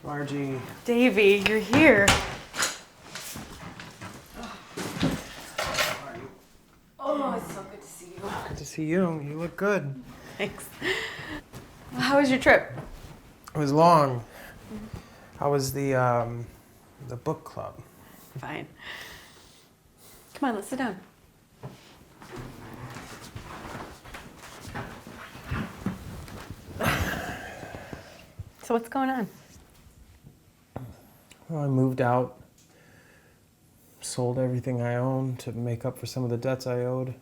Margie. Davey, you're here. Oh, it's so good to see you. Good to see you. You look good. Thanks. How was your trip? It was long. How was the book club? Fine. Come on, let's sit down. So what's going on? Well, I moved out, sold everything I own to make up for some of the debts I owed.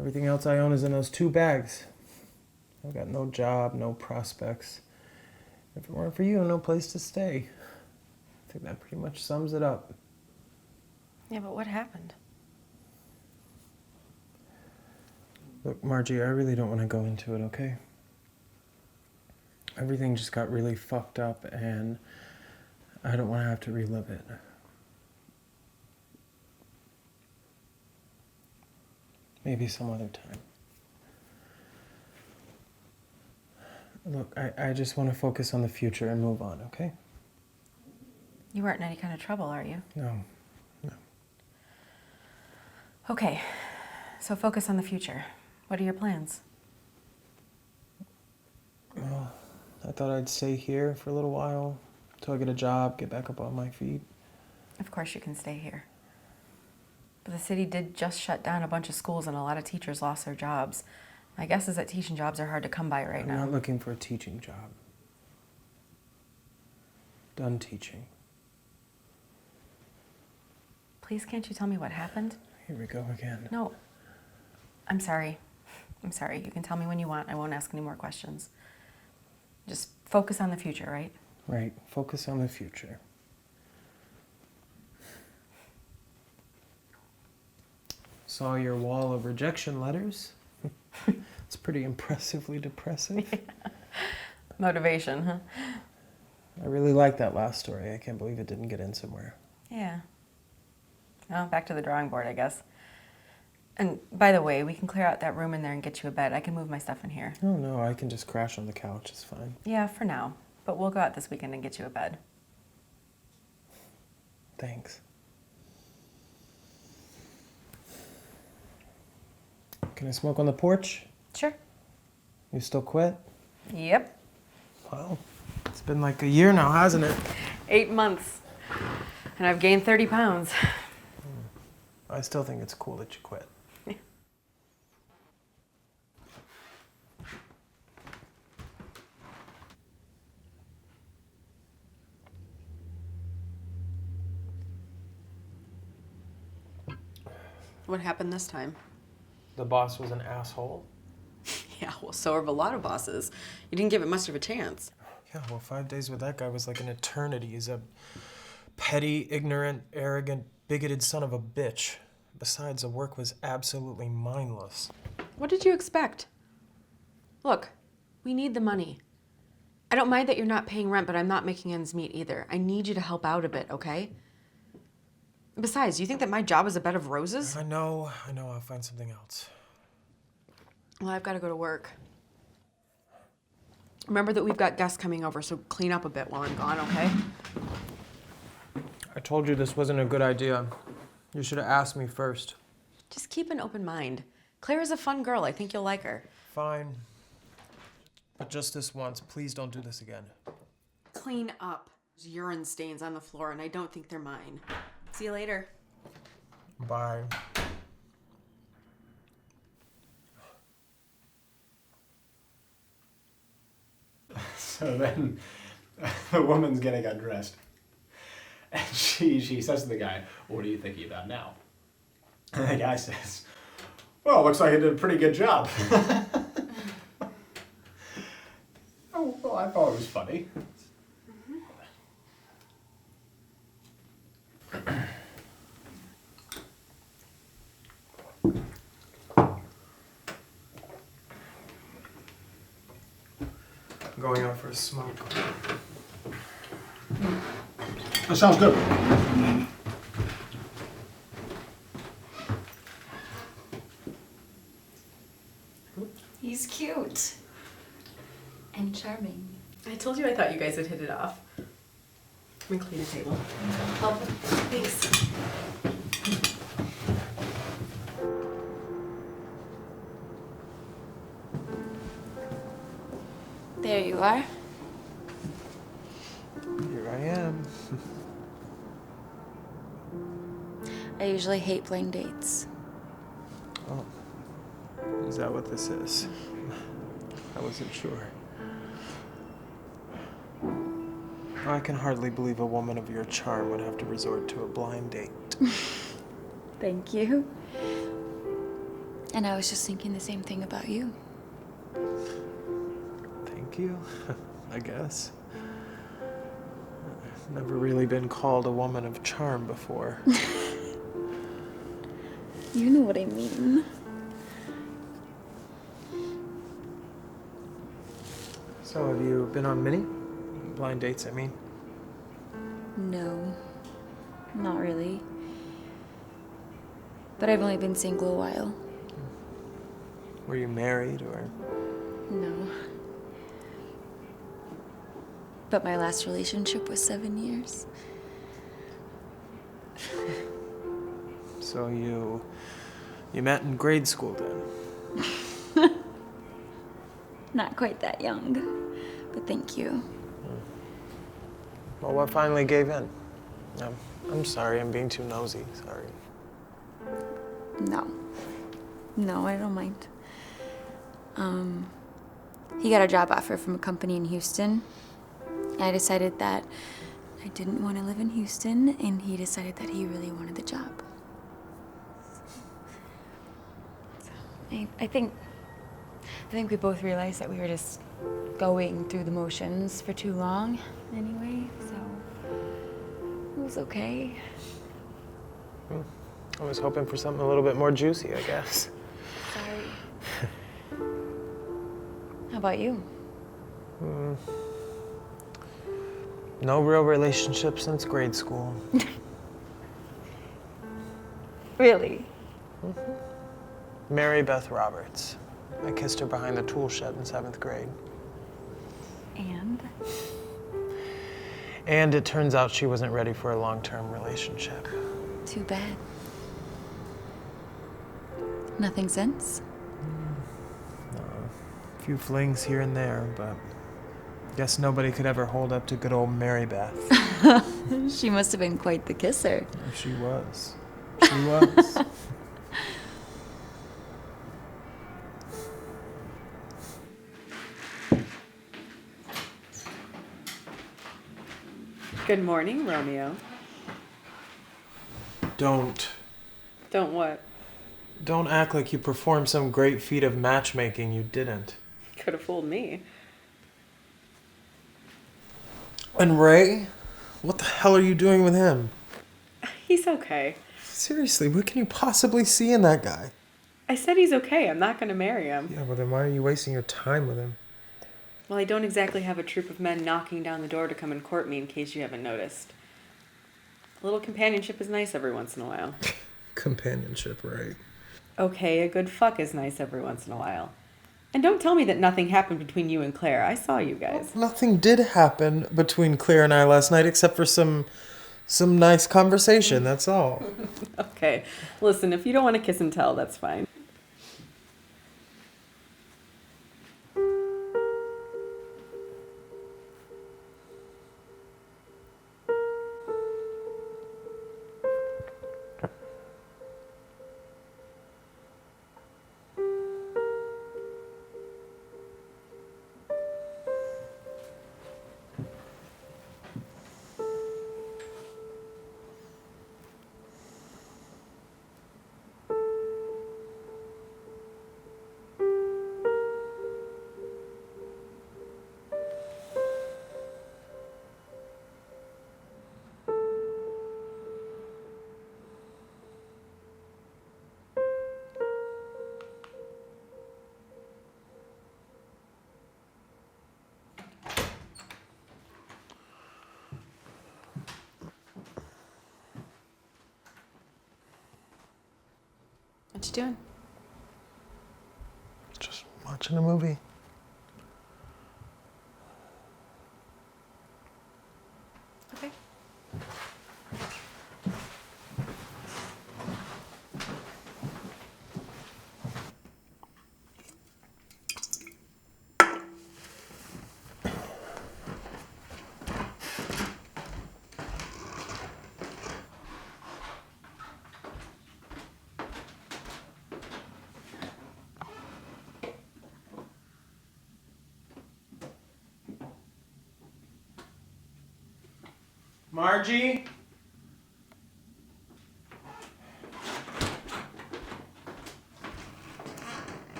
Everything else I own is in those 2 bags. I've got no job, no prospects. If it weren't for you, no place to stay. I think that pretty much sums it up. Yeah, but what happened? Look, Margie, I really don't want to go into it, okay? Everything just got really fucked up, and I don't want to have to relive it. Maybe some other time. Look, I just want to focus on the future and move on, okay? You weren't in any kind of trouble, are you? No. Okay, so focus on the future. What are your plans? Well, I thought I'd stay here for a little while, till I get a job, get back up on my feet. Of course you can stay here. But the city did just shut down a bunch of schools and a lot of teachers lost their jobs. My guess is that teaching jobs are hard to come by right now. I'm not looking for a teaching job. Done teaching. Please, can't you tell me what happened? Here we go again. No. I'm sorry. I'm sorry. You can tell me when you want. I won't ask any more questions. Just focus on the future, right? Right. Focus on the future. Saw your wall of rejection letters. It's pretty impressively depressive. Motivation, huh? I really like that last story. I can't believe it didn't get in somewhere. Yeah. Well, back to the drawing board, I guess. And by the way, we can clear out that room in there and get you a bed. I can move my stuff in here. Oh, no, I can just crash on the couch. It's fine. Yeah, for now. But we'll go out this weekend and get you a bed. Thanks. Can I smoke on the porch? Sure. You still quit? Yep. Well, it's been like a year now, hasn't it? 8 months. And I've gained 30 pounds. I still think it's cool that you quit. What happened this time? The boss was an asshole? Yeah, well, so are a lot of bosses. You didn't give it much of a chance. Yeah, well, 5 days with that guy was like an eternity. He's a petty, ignorant, arrogant, bigoted son of a bitch. Besides, the work was absolutely mindless. What did you expect? Look, we need the money. I don't mind that you're not paying rent, but I'm not making ends meet either. I need you to help out a bit, okay? Besides, you think that my job is a bed of roses? I know, I'll find something else. Well, I've got to go to work. Remember that we've got guests coming over, so clean up a bit while I'm gone, okay? I told you this wasn't a good idea. You should have asked me first. Just keep an open mind. Claire is a fun girl. I think you'll like her. Fine. But just this once, please don't do this again. Clean up. There's urine stains on the floor, and I don't think they're mine. See you later. Bye. So then the woman's getting undressed. And she says to the guy, "What are you thinking about now?" And the guy says, "Well, looks like I did a pretty good job." Oh, well, I thought it was funny. Going out for a smoke. That sounds good. He's cute. And charming. I told you I thought you guys would hit it off. Let me clean the table. Oh, thanks. There you are. Here I am. I usually hate playing dates. Oh. Is that what this is? I wasn't sure. I can hardly believe a woman of your charm would have to resort to a blind date. Thank you. And I was just thinking the same thing about you. Thank you, I guess. I've never really been called a woman of charm before. You know what I mean. So have you been on many? Blind dates, I mean. No, not really. But I've only been single a while. Were you married or? No. But my last relationship was 7 years. So you met in grade school then? Not quite that young, but thank you. Well, what finally gave in? I'm sorry, I'm being too nosy, sorry. No, I don't mind. He got a job offer from a company in Houston. I decided that I didn't want to live in Houston, and he decided that he really wanted the job. So, I think we both realized that we were just going through the motions for too long anyway, so it was okay. I was hoping for something a little bit more juicy, I guess. Sorry. How about you? No real relationship since grade school. Really? Mary Beth Roberts. I kissed her behind the tool shed in 7th grade. And? And it turns out she wasn't ready for a long-term relationship. Too bad. Nothing since? A few flings here and there, but guess nobody could ever hold up to good old Mary Beth. She must have been quite the kisser. Oh, she was. She was. Good morning, Romeo. Don't Don't what? act like you performed some great feat of matchmaking you didn't. Could have fooled me. And Ray? What the hell are you doing with him? He's okay. Seriously, what can you possibly see in that guy? I said he's okay. I'm not going to marry him. Yeah, well then why are you wasting your time with him? Well, I don't exactly have a troop of men knocking down the door to come and court me, in case you haven't noticed. A little companionship is nice every once in a while. Companionship, right? Okay, a good fuck is nice every once in a while. And don't tell me that nothing happened between you and Claire. I saw you guys. Nothing did happen between Claire and I last night except for some nice conversation, that's all. Okay, listen, if you don't want to kiss and tell, that's fine. What you doing? Just watching a movie. Okay. Margie?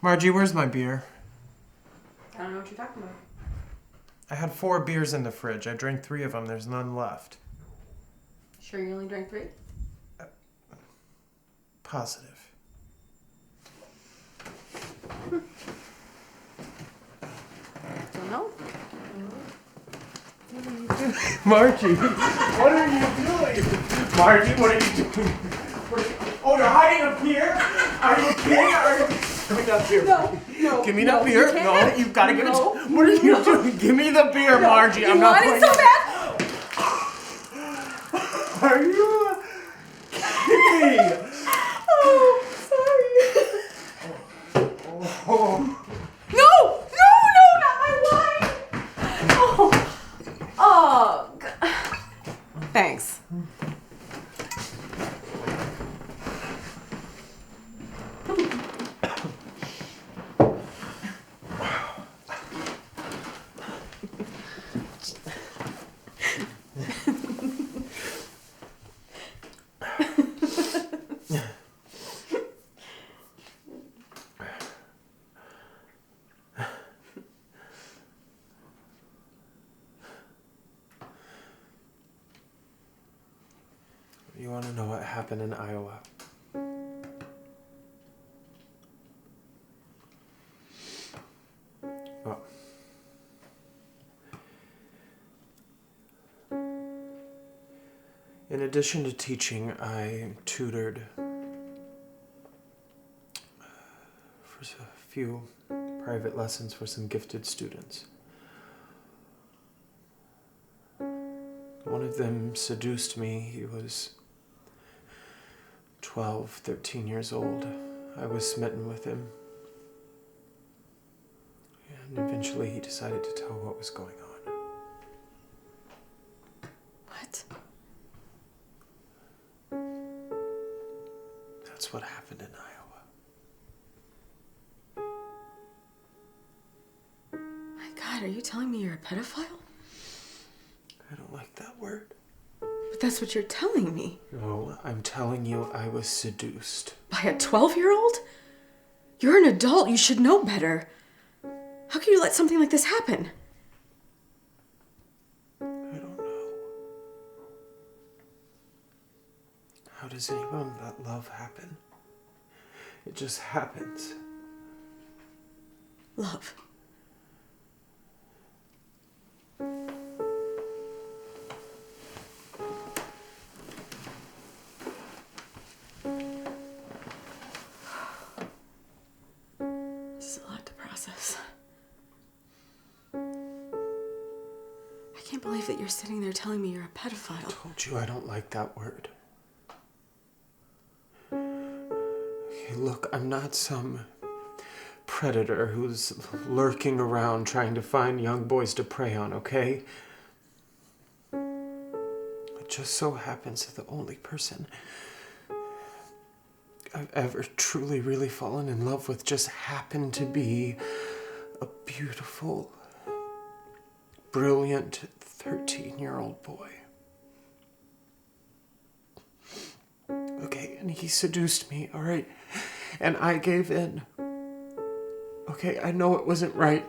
Margie, where's my beer? I don't know what you're talking about. I had 4 beers in the fridge. I drank 3 of them. There's none left. Sure you only drank 3? Positive. Don't know. Margie, what are you doing? Margie, what are you doing? Oh, you're hiding up here? Are you kidding? Give me that beer. No, Give me that beer. No, you've got to give it. What are you doing? Give me the beer, Margie. I'm not want it playing. so bad? Are you kidding me? Oh. No, not my wine! Thanks. You want to know what happened in Iowa? Well, in addition to teaching, I tutored for a few private lessons for some gifted students. One of them seduced me. He was 12, 13 years old. I was smitten with him. And eventually he decided to tell what was going on. What? That's what happened in Iowa. My God, are you telling me you're a pedophile? I don't like that word. But that's what you're telling me. No, I'm telling you I was seduced. By a 12-year-old? You're an adult. You should know better. How can you let something like this happen? I don't know. How does anyone let love happen? It just happens. Love. This is a lot to process. I can't believe that you're sitting there telling me you're a pedophile. I told you I don't like that word. Okay, look, I'm not some predator who's lurking around trying to find young boys to prey on, okay? It just so happens that the only person I've ever truly, really fallen in love with just happened to be a beautiful, brilliant 13-year-old boy. Okay, and he seduced me, all right? And I gave in. Okay, I know it wasn't right.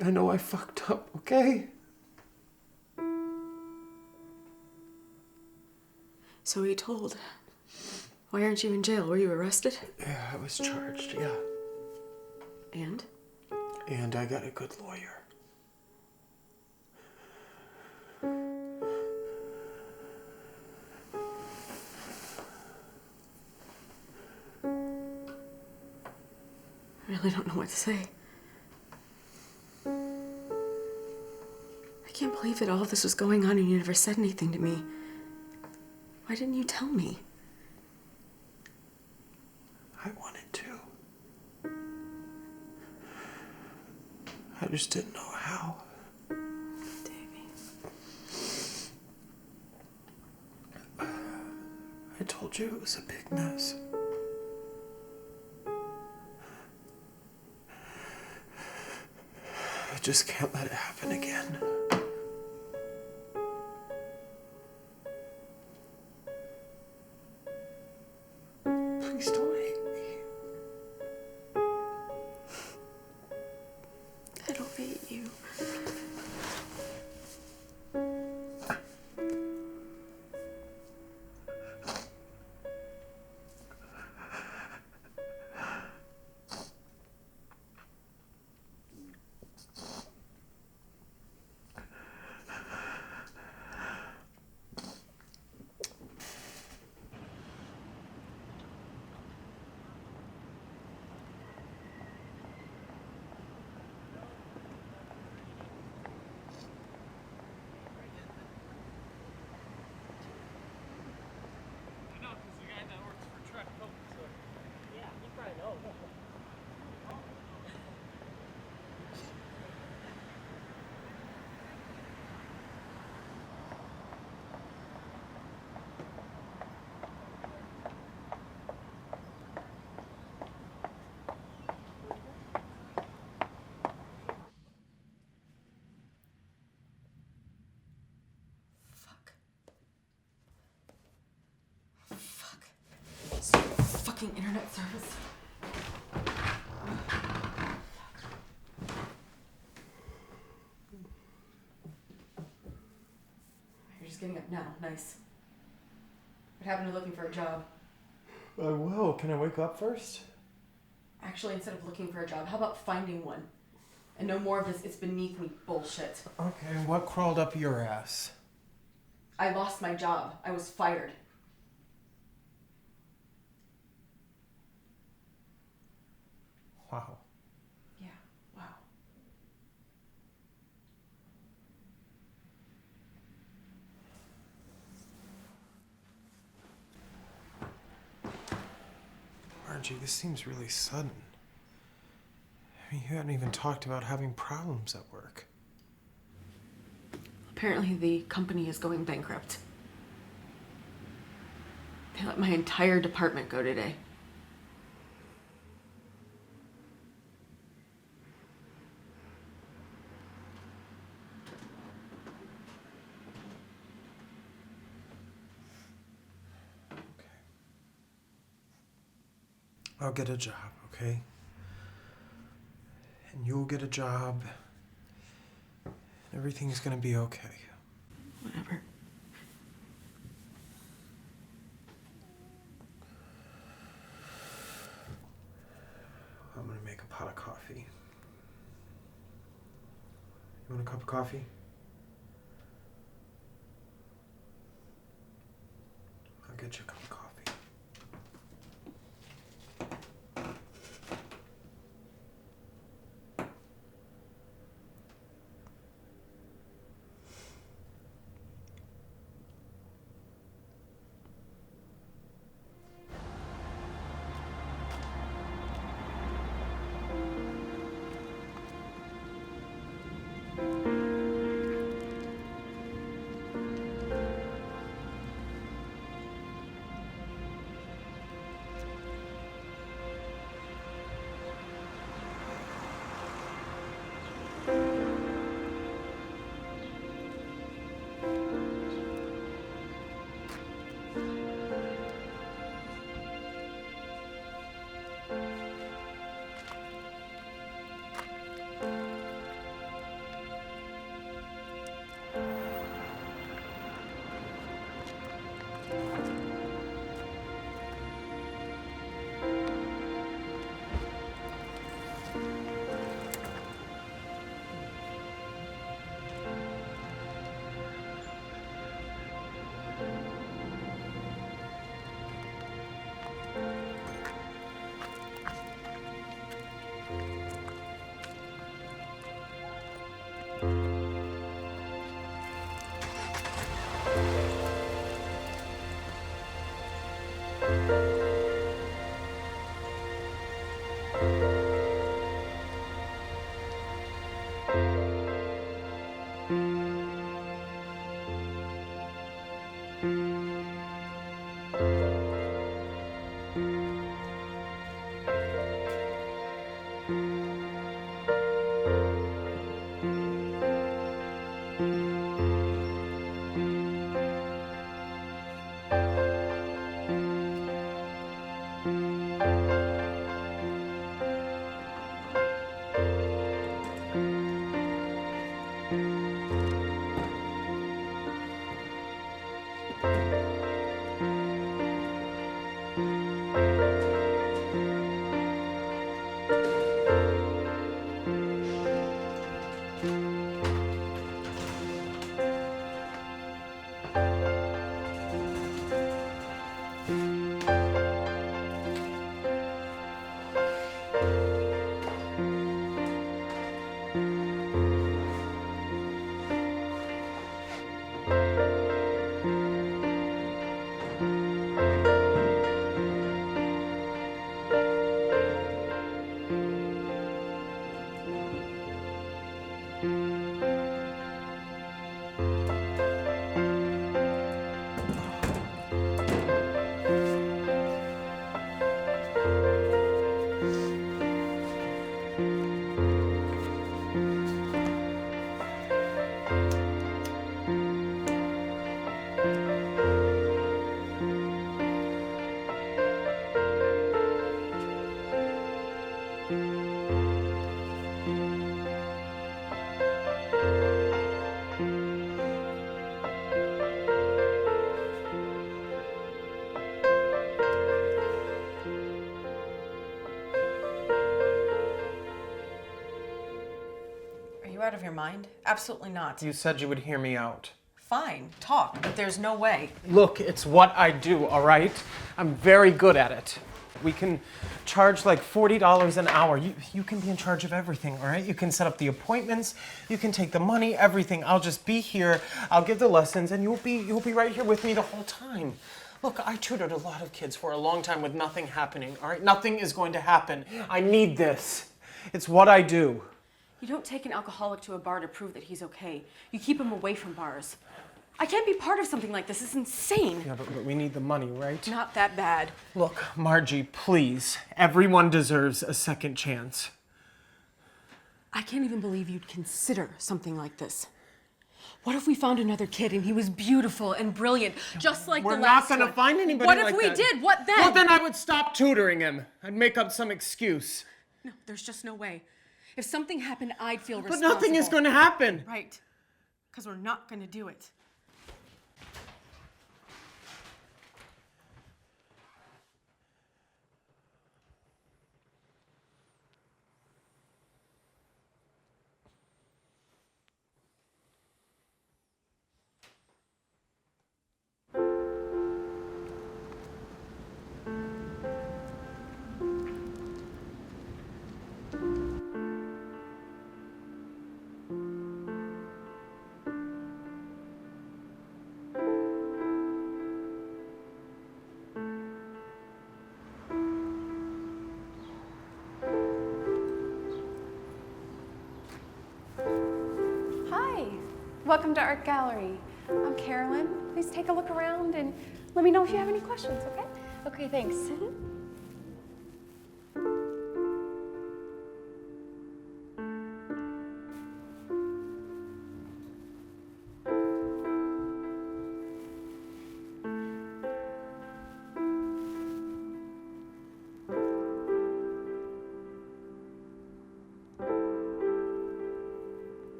I know I fucked up, okay? So he told. Why aren't you in jail? Were you arrested? Yeah, I was charged, yeah. And? And I got a good lawyer. I really don't know what to say. I can't believe that all of this was going on and you never said anything to me. Why didn't you tell me? I wanted to. I just didn't know how. Davey. I told you it was a big mess. I just can't let it happen again. Please don't hate me. I don't hate you. Fucking internet service. You're just getting up now. Nice. What happened to looking for a job? Well, can I wake up first? Actually, instead of looking for a job, how about finding one? And no more of this "it's beneath me" bullshit. Okay, what crawled up your ass? I lost my job. I was fired. Wow. Yeah, wow. Margie, this seems really sudden. I mean, you hadn't even talked about having problems at work. Apparently the company is going bankrupt. They let my entire department go today. I'll get a job, okay? And you'll get a job. Everything's gonna be okay. Whatever. I'm gonna make a pot of coffee. You want a cup of coffee? I'll get you a cup of coffee. Out of your mind? Absolutely not. You said you would hear me out. Fine, talk, but there's no way. Look, it's what I do, all right? I'm very good at it. We can charge like $40 an hour. You can be in charge of everything, all right? You can set up the appointments, you can take the money, everything. I'll just be here, I'll give the lessons, and you'll be right here with me the whole time. Look, I tutored a lot of kids for a long time with nothing happening, all right? Nothing is going to happen. I need this. It's what I do. You don't take an alcoholic to a bar to prove that he's okay. You keep him away from bars. I can't be part of something like this. It's insane. Yeah, but we need the money, right? Not that bad. Look, Margie, please. Everyone deserves a second chance. I can't even believe you'd consider something like this. What if we found another kid and he was beautiful and brilliant, just like the last one? We're not gonna find anybody like that. What if we did? What then? Well, then I would stop tutoring him. I'd make up some excuse. No, there's just no way. If something happened, I'd feel But responsible. nothing is gonna happen. Right. Because we're not gonna do it. Welcome to Art Gallery. I'm Carolyn. Please take a look around and let me know if you have any questions, okay? Okay, thanks.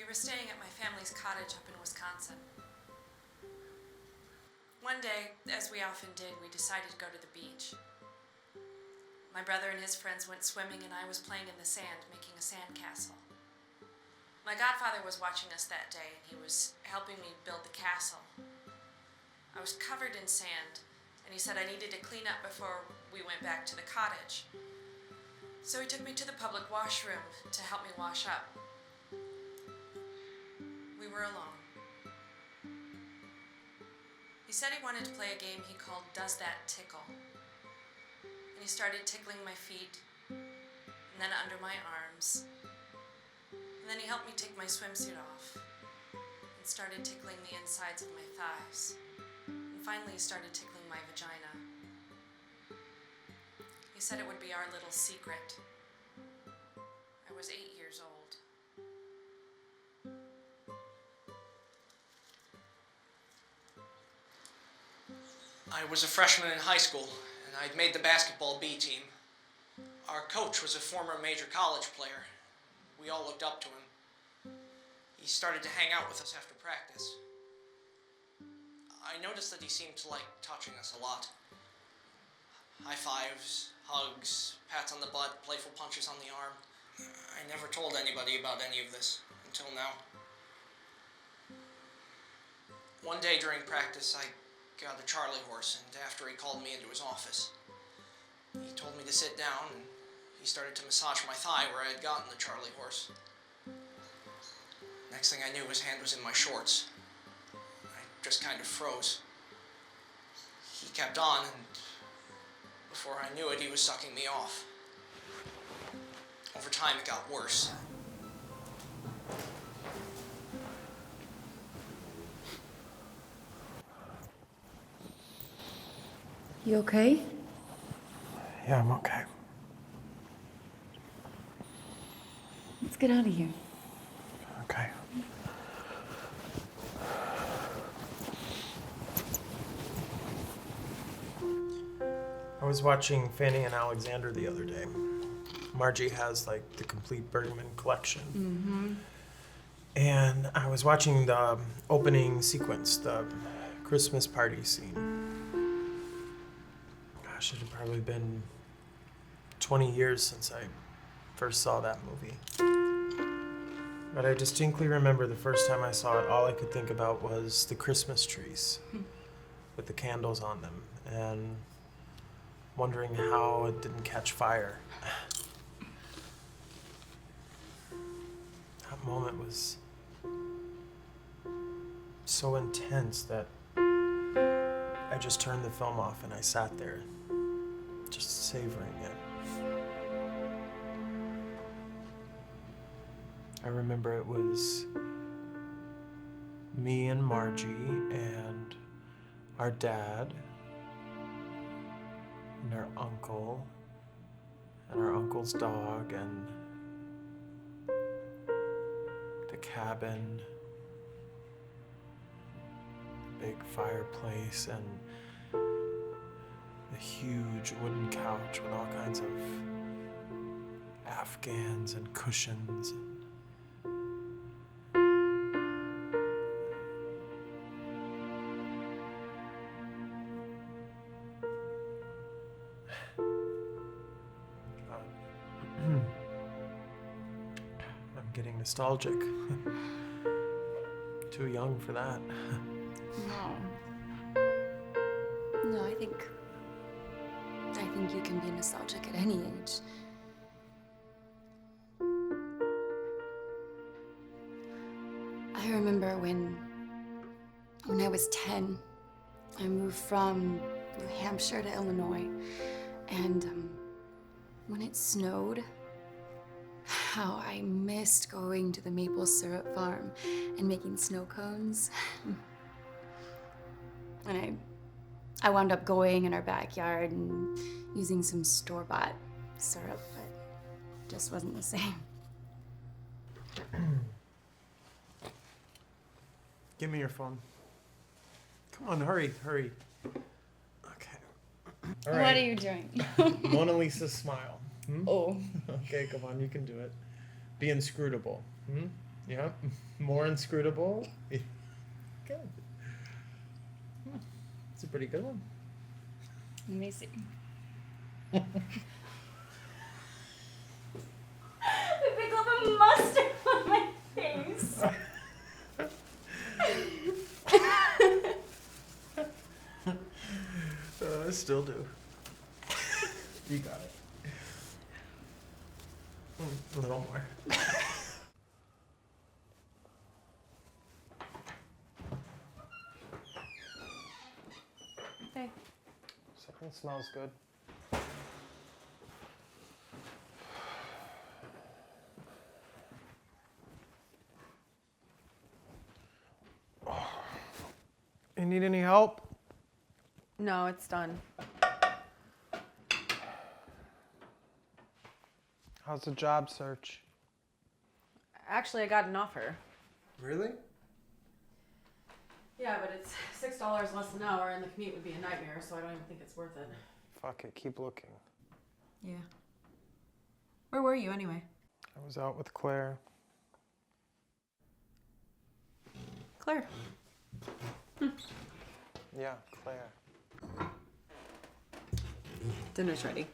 We were staying at my family's cottage up in Wisconsin. One day, as we often did, we decided to go to the beach. My brother and his friends went swimming, and I was playing in the sand, making a sandcastle. My godfather was watching us that day, and he was helping me build the castle. I was covered in sand, and he said I needed to clean up before we went back to the cottage. So he took me to the public washroom to help me wash up. We were alone. He said he wanted to play a game he called Does That Tickle? And he started tickling my feet, and then under my arms. And then he helped me take my swimsuit off, and started tickling the insides of my thighs. And finally he started tickling my vagina. He said it would be our little secret. I was 8 years old. I was a freshman in high school, and I'd made the basketball B team. Our coach was a former major college player. We all looked up to him. He started to hang out with us after practice. I noticed that he seemed to like touching us a lot. High fives, hugs, pats on the butt, playful punches on the arm. I never told anybody about any of this until now. One day during practice, I got a Charlie horse, and after he called me into his office, he told me to sit down, and he started to massage my thigh where I had gotten the Charlie horse. Next thing I knew, his hand was in my shorts. I just kind of froze. He kept on, and before I knew it, he was sucking me off. Over time, it got worse. You okay? Yeah, I'm okay. Let's get out of here. Okay. I was watching Fanny and Alexander the other day. Margie has like the complete Bergman collection. Mm-hmm. And I was watching the opening sequence, the Christmas party scene. Gosh, it had probably been 20 years since I first saw that movie. But I distinctly remember the first time I saw it, all I could think about was the Christmas trees with the candles on them and wondering how it didn't catch fire. That moment was so intense that I just turned the film off and I sat there just savoring it. I remember it was me and Margie and our dad and our uncle and our uncle's dog and the cabin, the big fireplace, and the huge wooden couch with all kinds of Afghans and cushions. I'm getting nostalgic. Too young for that. No, I think you can be nostalgic at any age. I remember when I was 10, I moved from New Hampshire to Illinois, and when it snowed, how I missed going to the maple syrup farm and making snow cones. And I wound up going in our backyard and using some store-bought syrup, but it just wasn't the same. Give me your phone. Come on, hurry. Okay. All right. What are you doing? Mona Lisa smile. Oh. Okay, come on, you can do it. Be inscrutable. Yeah? More inscrutable? Good. It's a pretty good one. Let me see. The big lump of mustard on my face. I still do. You got it. A little more. Hey. Something smells good. You need any help? No, it's done. How's the job search? Actually, I got an offer. Really? Yeah, but it's $6 less an hour, and the commute would be a nightmare, so I don't even think it's worth it. Fuck it, keep looking. Yeah. Where were you anyway? I was out with Claire. Claire. Yeah, Claire. Dinner's ready.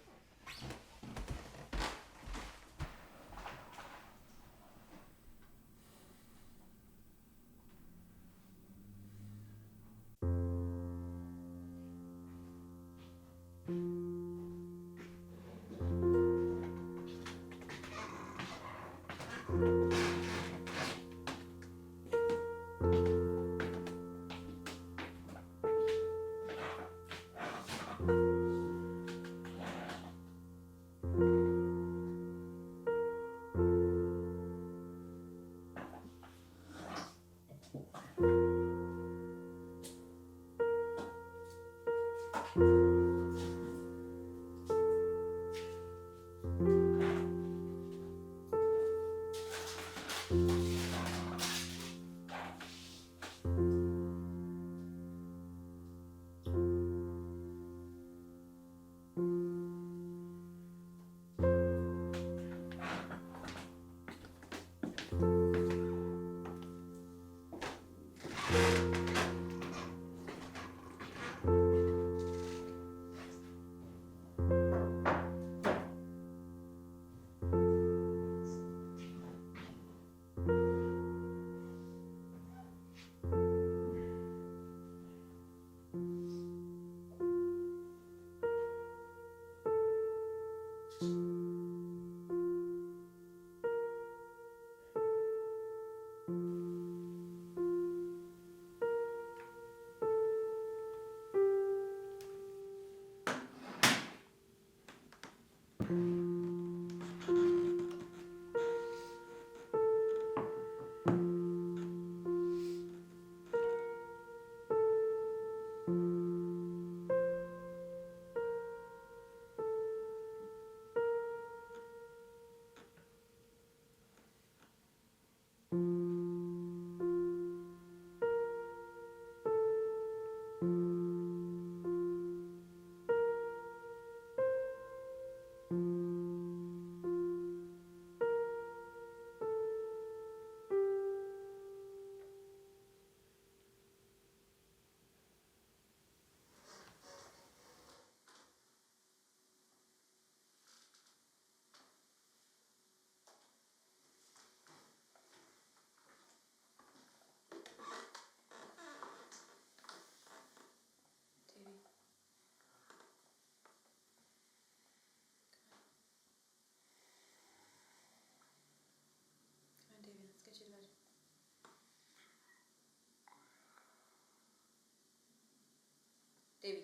Davy.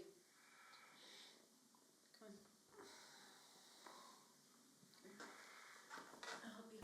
Come on. I'll help you.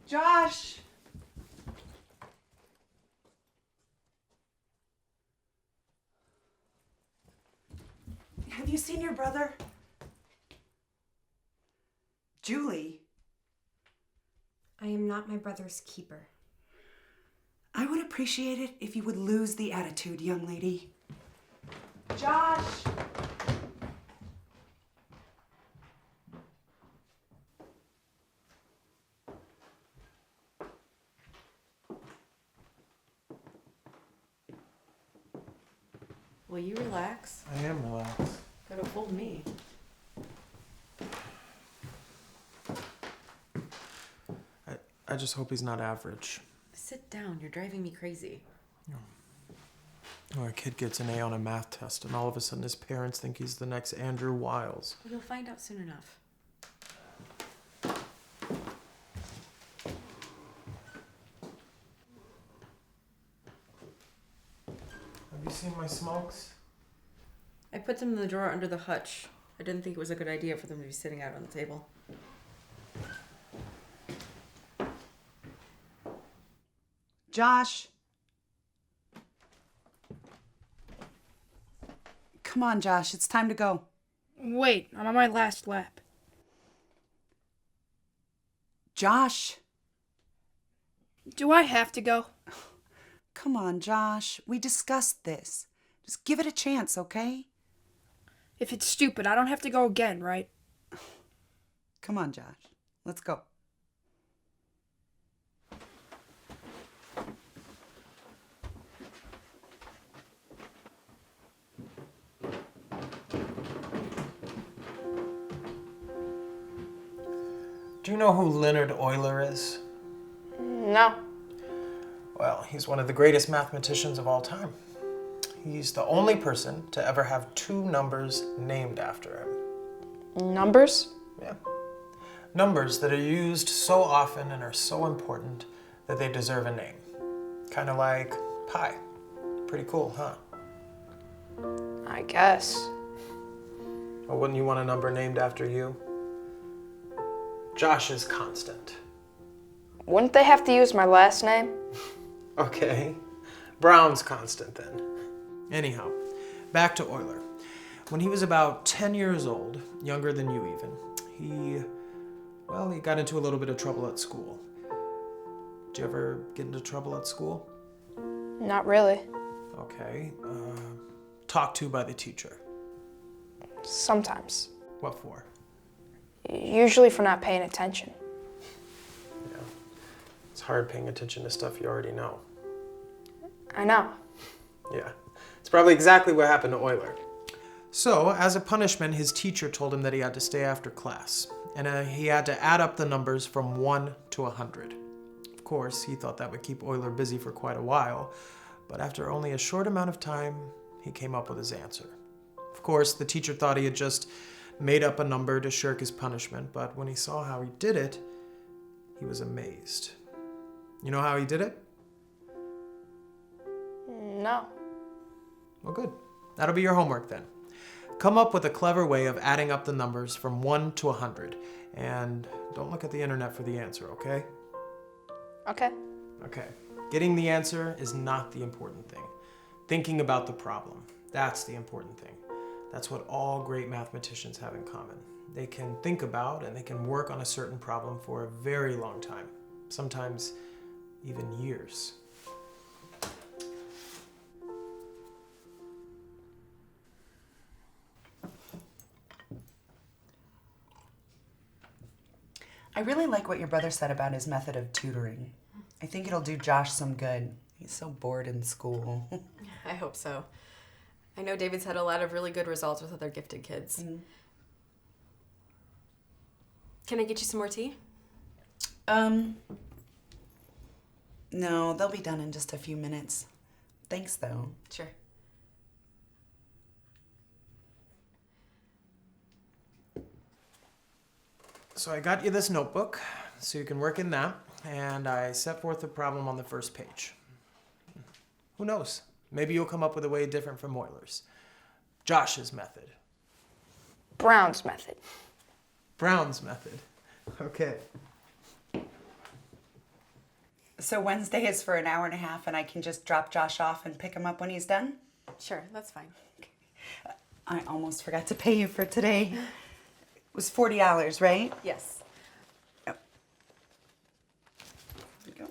Josh! Have you seen your brother? Julie? I am not my brother's keeper. I would appreciate it if you would lose the attitude, young lady. Josh! Will you relax? I am relaxed. Could have fooled me. I just hope he's not average. Sit down. You're driving me crazy. Or a kid gets an A on a math test, and all of a sudden his parents think he's the next Andrew Wiles. Well, you'll find out soon enough. Have you seen my smokes? I put them in the drawer under the hutch. I didn't think it was a good idea for them to be sitting out on the table. Josh! Come on, Josh, it's time to go. Wait, I'm on my last lap. Josh! Do I have to go? Come on, Josh. We discussed this. Just give it a chance, okay? If it's stupid, I don't have to go again, right? Come on, Josh. Let's go. Do you know who Leonard Euler is? No. Well, he's one of the greatest mathematicians of all time. He's the only person to ever have two numbers named after him. Numbers? Yeah. Numbers that are used so often and are so important that they deserve a name. Kind of like pi. Pretty cool, huh? I guess. Well, wouldn't you want a number named after you? Josh is constant. Wouldn't they have to use my last name? Okay. Brown's constant then. Anyhow, back to Euler. When he was about 10 years old, younger than you even, he got into a little bit of trouble at school. Did you ever get into trouble at school? Not really. Okay. Talked to by the teacher. Sometimes. What for? Usually for not paying attention. Yeah. It's hard paying attention to stuff you already know. I know. Yeah. It's probably exactly what happened to Euler. So, as a punishment, his teacher told him that he had to stay after class, and he had to add up the numbers from 1 to 100. Of course, he thought that would keep Euler busy for quite a while, but after only a short amount of time, he came up with his answer. Of course, the teacher thought he had just made up a number to shirk his punishment, but when he saw how he did it, he was amazed. You know how he did it? No. Well, good. That'll be your homework then. Come up with a clever way of adding up the numbers from 1 to 100. And don't look at the internet for the answer, okay? Okay. Okay. Getting the answer is not the important thing. Thinking about the problem, that's the important thing. That's what all great mathematicians have in common. They can think about and they can work on a certain problem for a very long time. Sometimes even years. I really like what your brother said about his method of tutoring. I think it'll do Josh some good. He's so bored in school. I hope so. I know David's had a lot of really good results with other gifted kids. Mm. Can I get you some more tea? No, they'll be done in just a few minutes. Thanks, though. Sure. So I got you this notebook, so you can work in that, and I set forth the problem on the first page. Who knows? Maybe you'll come up with a way different from Euler's. Josh's method. Brown's method. Brown's method. Okay. So Wednesday is for an hour and a half, and I can just drop Josh off and pick him up when he's done? Sure, that's fine. I almost forgot to pay you for today. It was $40, right? Yes. Yep. There you go.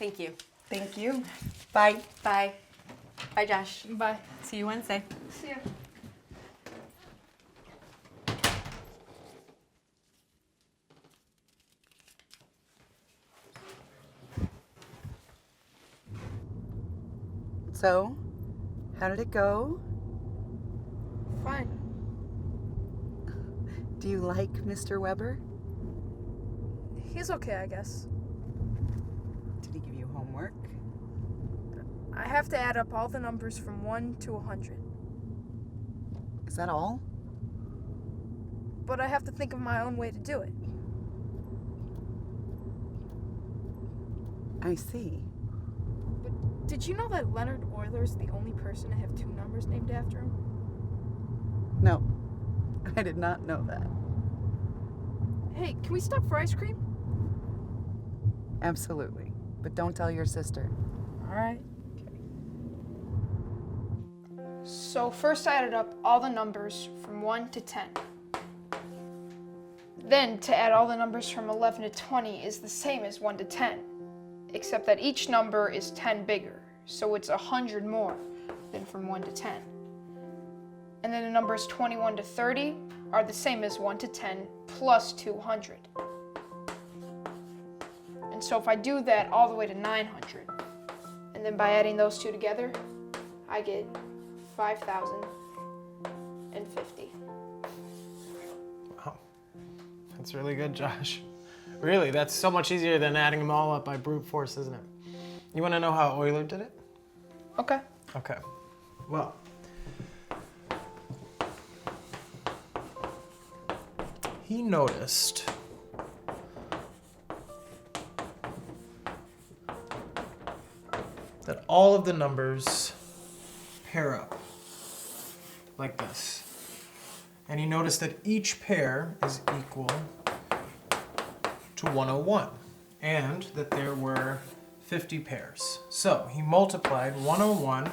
Thank you. Thank you. Bye. Bye. Bye, Josh. Bye. See you Wednesday. See ya. So, how did it go? Fine. Do you like Mr. Weber? He's okay, I guess. Did he give you homework? I have to add up all the numbers from 1 to 100. Is that all? But I have to think of my own way to do it. I see. But did you know that Leonard Euler's the only person to have 2 numbers named after him? No, I did not know that. Hey, can we stop for ice cream? Absolutely. But don't tell your sister. All right. So first I added up all the numbers from 1 to 10. Then to add all the numbers from 11 to 20 is the same as 1 to 10, except that each number is 10 bigger, so it's 100 more than from 1 to 10. And then the numbers 21 to 30 are the same as 1 to 10 plus 200. And so if I do that all the way to 900, and then by adding those two together, I get 5,050. Wow. That's really good, Josh. Really, that's so much easier than adding them all up by brute force, isn't it? You want to know how Euler did it? Okay. Okay. Well, he noticed that all of the numbers pair up like this. And he noticed that each pair is equal to 101, and that there were 50 pairs. So he multiplied 101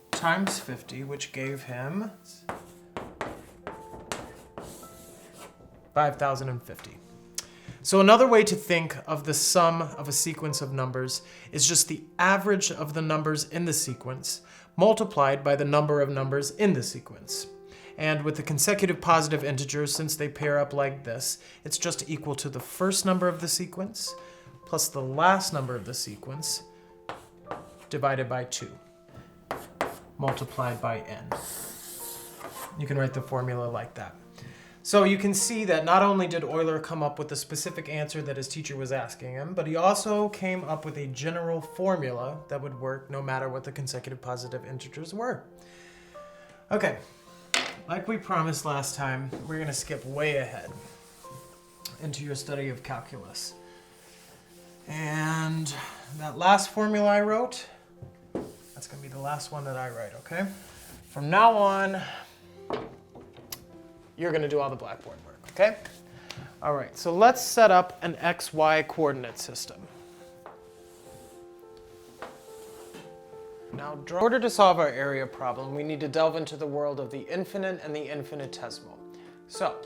times 50, which gave him 5,050. So another way to think of the sum of a sequence of numbers is just the average of the numbers in the sequence multiplied by the number of numbers in the sequence. And with the consecutive positive integers, since they pair up like this, it's just equal to the first number of the sequence plus the last number of the sequence divided by 2, multiplied by n. You can write the formula like that. So you can see that not only did Euler come up with the specific answer that his teacher was asking him, but he also came up with a general formula that would work no matter what the consecutive positive integers were. Okay, like we promised last time, we're going to skip way ahead into your study of calculus. And that last formula I wrote, that's going to be the last one that I write, okay? From now on, you're going to do all the blackboard work, okay? All right, so let's set up an XY coordinate system. Now, in order to solve our area problem, we need to delve into the world of the infinite and the infinitesimal. So,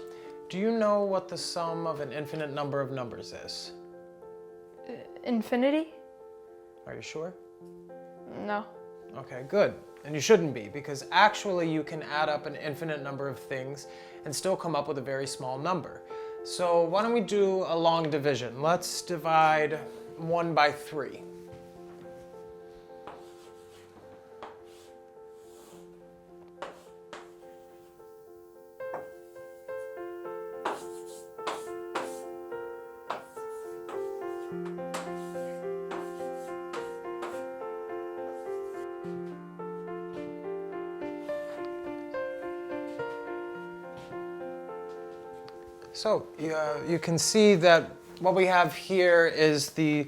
do you know what the sum of an infinite number of numbers is? Infinity? Are you sure? No. Okay, good. And you shouldn't be, because actually you can add up an infinite number of things and still come up with a very small number. So why don't we do a long division? Let's divide 1 by 3. So you can see that what we have here is the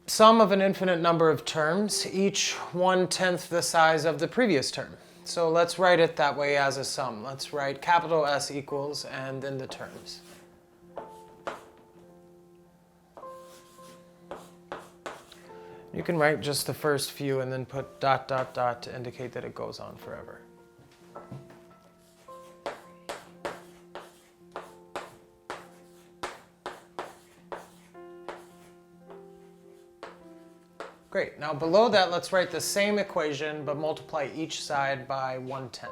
sum of an infinite number of terms, each 1/10 the size of the previous term. So let's write it that way as a sum. Let's write capital S equals and then the terms. You can write just the first few and then put ... to indicate that it goes on forever. Great. Now below that, let's write the same equation, but multiply each side by 1/10.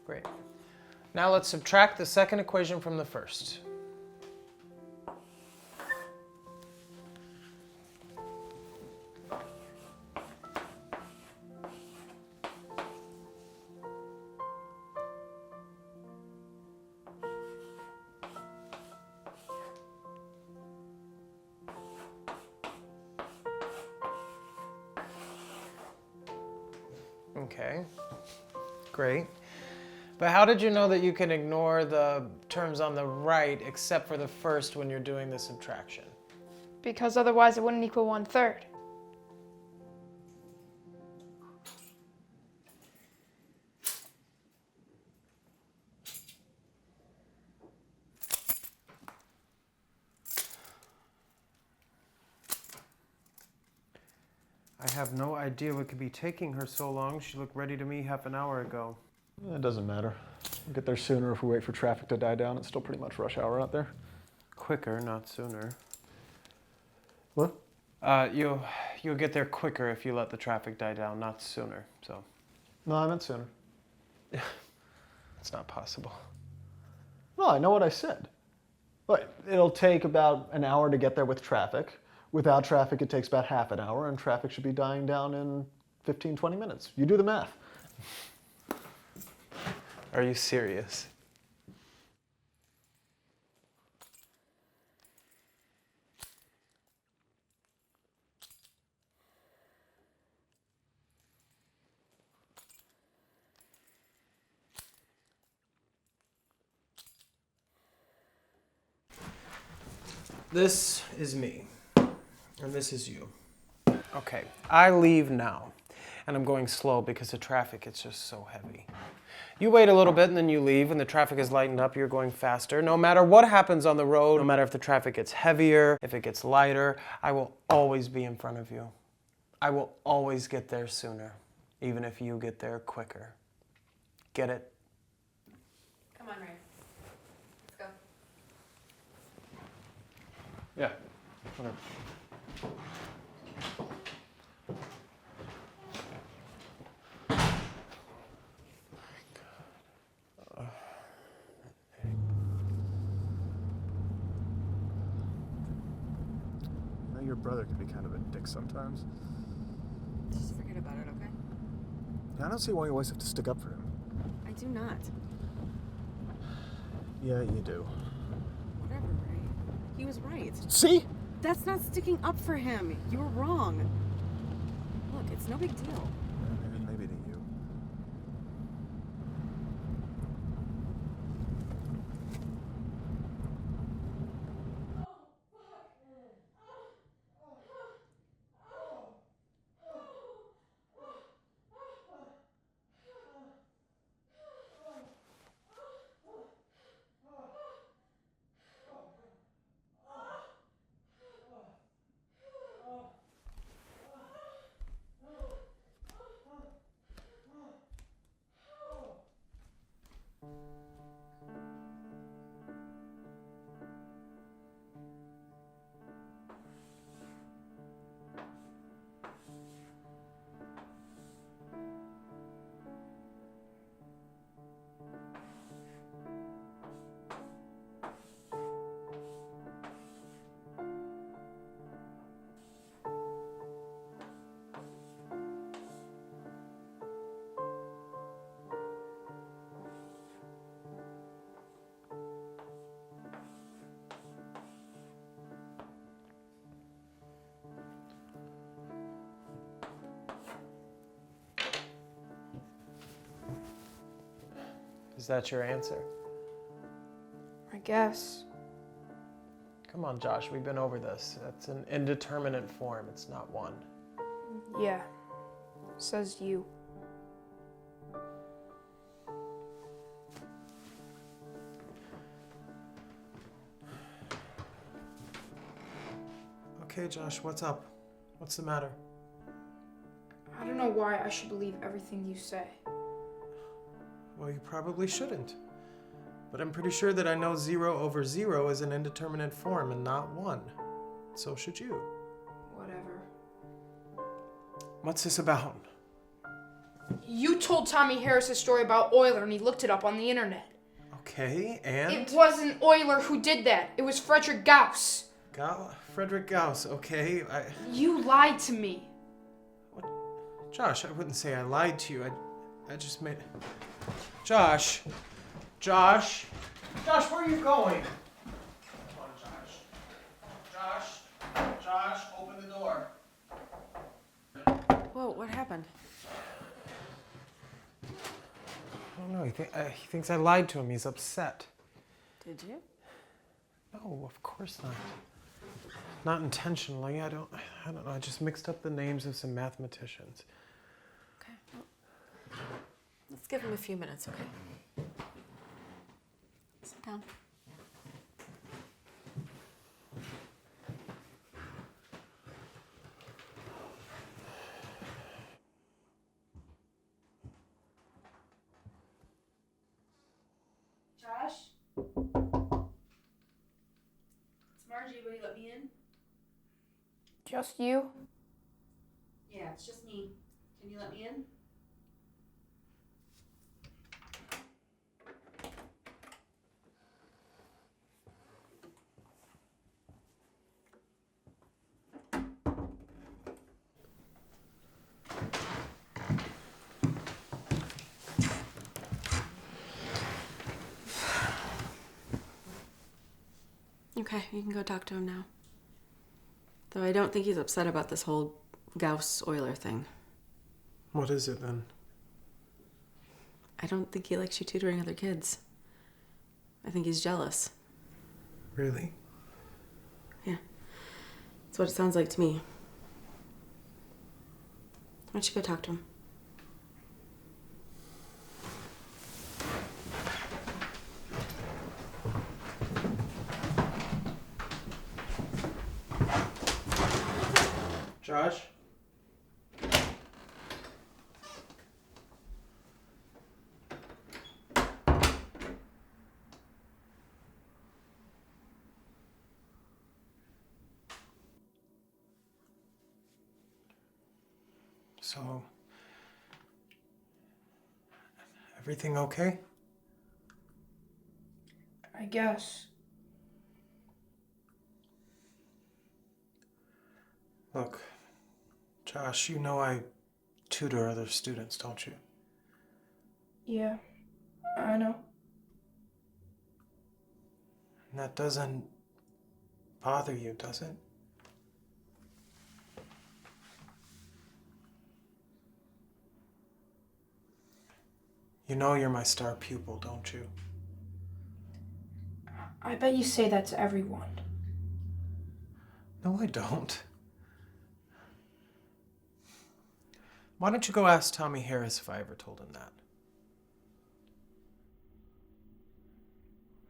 Great. Now let's subtract the second equation from the first. Okay, great. But how did you know that you can ignore the terms on the right except for the first when you're doing the subtraction? Because otherwise it wouldn't equal 1/3. I have no idea what could be taking her so long. She looked ready to me half an hour ago. It doesn't matter. We'll get there sooner if we wait for traffic to die down. It's still pretty much rush hour out there. Quicker, not sooner. What? You'll get there quicker if you let the traffic die down, not sooner. So. No, I meant sooner. It's not possible. No, I know what I said. But it'll take about an hour to get there with traffic. Without traffic, it takes about half an hour, and traffic should be dying down in 15, 20 minutes. You do the math. Are you serious? This is me, and this is you. Okay, I leave now, and I'm going slow because the traffic is just so heavy. You wait a little bit and then you leave. When the traffic is lightened up, you're going faster. No matter what happens on the road, no matter if the traffic gets heavier, if it gets lighter, I will always be in front of you. I will always get there sooner, even if you get there quicker. Get it? Come on, Ray. Let's go. Yeah. Whatever. I know your brother can be kind of a dick sometimes. Just forget about it, okay? Yeah, I don't see why you always have to stick up for him. I do not. Yeah, you do. Whatever, Ray. He was right. See? That's not sticking up for him. You were wrong. Look, it's no big deal. Maybe to you. Is that your answer? I guess. Come on, Josh, we've been over this. That's an indeterminate form. It's not one. Yeah. Says you. Okay, Josh, what's up? What's the matter? I don't know why I should believe everything you say. Well, you probably shouldn't. But I'm pretty sure that I know 0 over 0 is an indeterminate form and not 1. So should you. Whatever. What's this about? You told Tommy Harris's story about Euler and he looked it up on the internet. Okay, and? It wasn't Euler who did that. It was Frederick Gauss. Frederick Gauss, okay. You lied to me. What? Josh, I wouldn't say I lied to you. I just made... Josh! Josh, where are you going? Come on, Josh, open the door. Whoa, what happened? I don't know, he thinks I lied to him. He's upset. Did you? No, of course not. Not intentionally. I don't know. I just mixed up the names of some mathematicians. Okay, well, let's give him a few minutes, okay? Sit down. Josh? It's Margie. Will you let me in? Just you? Yeah, it's just me. Can you let me in? Okay, you can go talk to him now. Though I don't think he's upset about this whole Gauss-Euler thing. What is it then? I don't think he likes you tutoring other kids. I think he's jealous. Really? Yeah. That's what it sounds like to me. Why don't you go talk to him? Josh? So, everything okay? I guess. Look, Josh, you know I tutor other students, don't you? Yeah, I know. And that doesn't bother you, does it? You know you're my star pupil, don't you? I bet you say that to everyone. No, I don't. Why don't you go ask Tommy Harris if I ever told him that?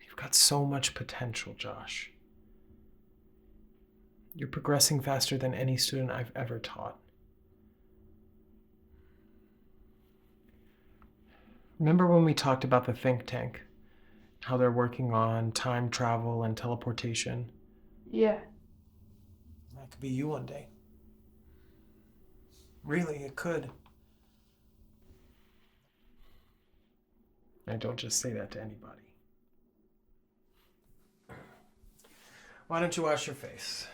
You've got so much potential, Josh. You're progressing faster than any student I've ever taught. Remember when we talked about the think tank? How they're working on time travel and teleportation? Yeah. That could be you one day. Really, it could. I don't just say that to anybody. Why don't you wash your face?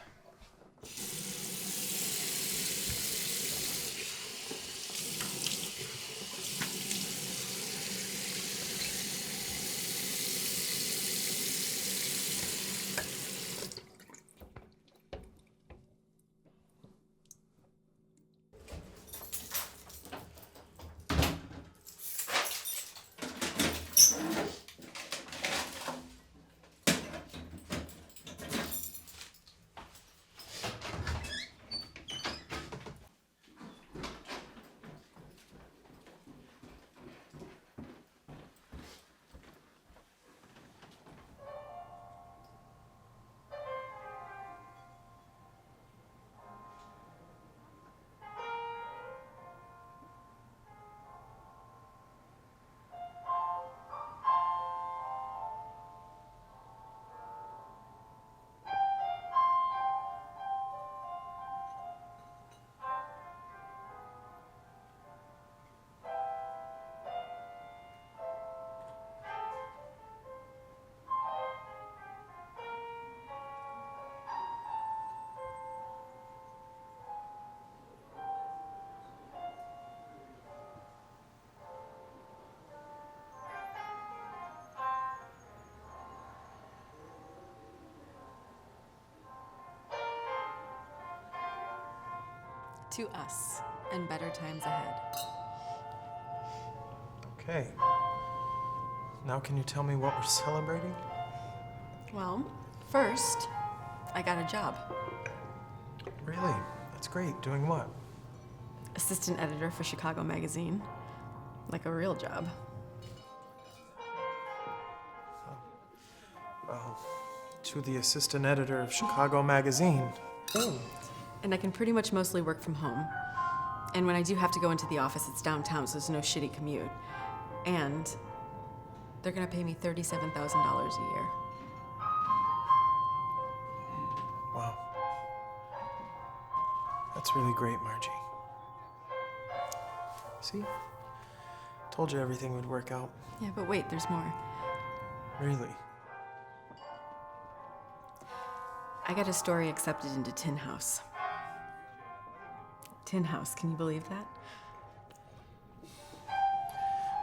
To us, and better times ahead. Okay. Now can you tell me what we're celebrating? Well, first, I got a job. Really? That's great. Doing what? Assistant editor for Chicago Magazine. Like a real job. Well, to the assistant editor of Chicago Magazine. Oh. And I can pretty much mostly work from home. And when I do have to go into the office, it's downtown, so there's no shitty commute. And they're gonna pay me $37,000 a year. Wow. That's really great, Margie. See? Told you everything would work out. Yeah, but wait, there's more. Really? I got a story accepted into Tin House. Tin House, can you believe that?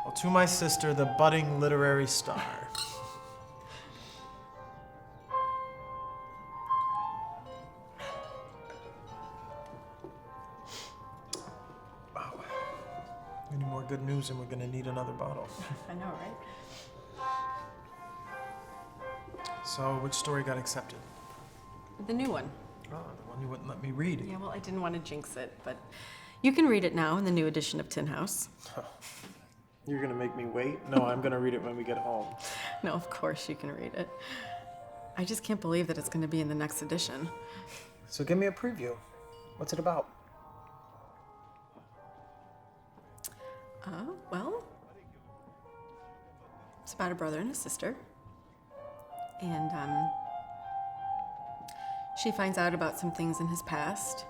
Well, to my sister, the budding literary star. Wow. Any more good news and we're gonna need another bottle. I know, right? So, which story got accepted? The new one. Oh, the one you wouldn't let me read. Yeah, well, I didn't want to jinx it, but you can read it now in the new edition of Tin House. You're gonna make me wait? No, I'm gonna read it when we get home. No, of course you can read it. I just can't believe that it's going to be in the next edition. So give me a preview. What's it about? Well, it's about a brother and a sister. And, she finds out about some things in his past.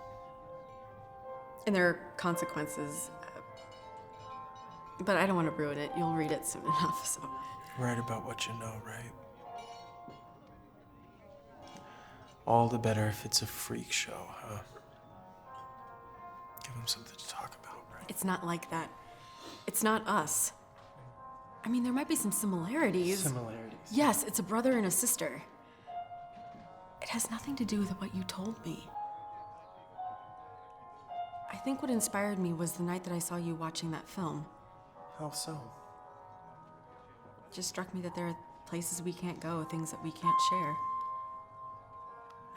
And there are consequences. But I don't want to ruin it. You'll read it soon enough, so. Write about what you know, right? All the better if it's a freak show, huh? Give them something to talk about, right? It's not like that. It's not us. I mean, there might be some similarities. Similarities? Yes, it's a brother and a sister. It has nothing to do with what you told me. I think what inspired me was the night that I saw you watching that film. How so? It just struck me that there are places we can't go, things that we can't share.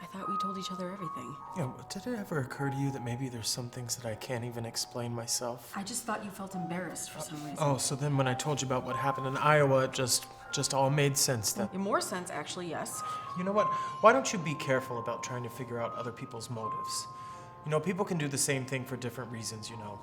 I thought we told each other everything. Yeah, did it ever occur to you that maybe there's some things that I can't even explain myself? I just thought you felt embarrassed for some reason. Oh, so then when I told you about what happened in Iowa, it just all made sense then. In more sense, actually, yes. You know what? Why don't you be careful about trying to figure out other people's motives? You know, people can do the same thing for different reasons, you know.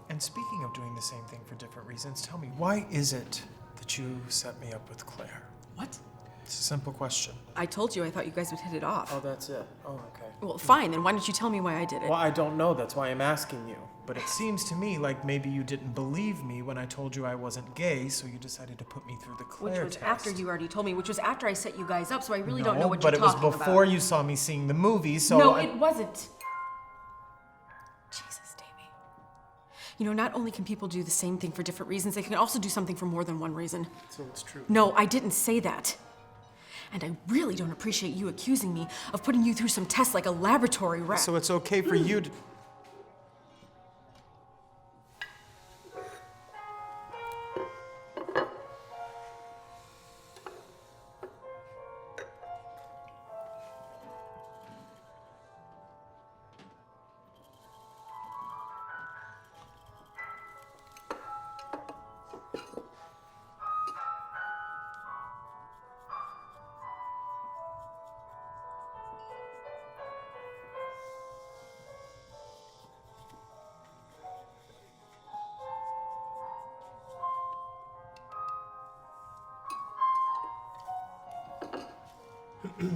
And speaking of doing the same thing for different reasons, tell me, why is it that you set me up with Claire? What? It's a simple question. I told you I thought you guys would hit it off. Oh, that's it. Oh, okay. Well, fine, then why don't you tell me why I did it? Well, I don't know. That's why I'm asking you. But it seems to me like maybe you didn't believe me when I told you I wasn't gay, so you decided to put me through the Claire Which was test. after you already told me, which was after I set you guys up, so I really don't know what but you're it was talking about. before you saw me seeing the movie, so No, it wasn't. Jesus, Davey. You know, not only can people do the same thing for different reasons, they can also do something for more than one reason. So it's true. No, I didn't say that. And I really don't appreciate you accusing me of putting you through some tests like a laboratory rat. So it's okay for you to...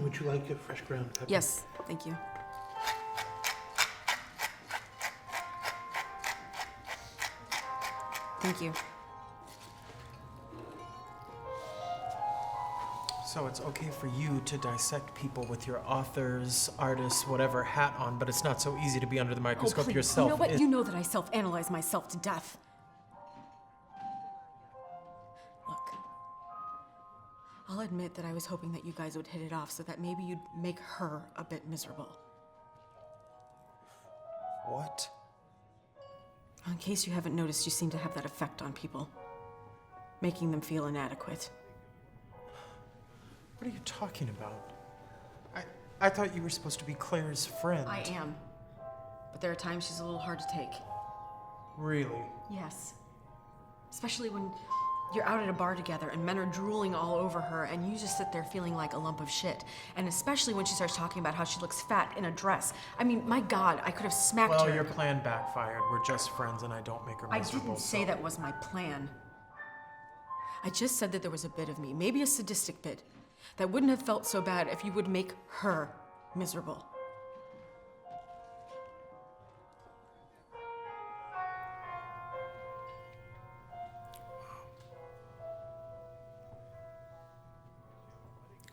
Would you like a fresh ground pepper? Yes, thank you. Thank you. So it's okay for you to dissect people with your authors, artists, whatever hat on, but it's not so easy to be under the microscope please. yourself. You know what? You know that I self-analyze myself to death. Look, I'll admit that I was hoping that you guys would hit it off so that maybe you'd make her a bit miserable. What? In case you haven't noticed, you seem to have that effect on people, making them feel inadequate. What are you talking about? I thought you were supposed to be Claire's friend. I am. But there are times she's a little hard to take. Really? Yes. Especially when you're out at a bar together and men are drooling all over her and you just sit there feeling like a lump of shit. And especially when she starts talking about how she looks fat in a dress. I mean, my God, I could have smacked her. Well, your plan backfired. We're just friends and I don't make her miserable. I didn't say that was my plan. I just said that there was a bit of me, maybe a sadistic bit, that wouldn't have felt so bad if you would make her miserable.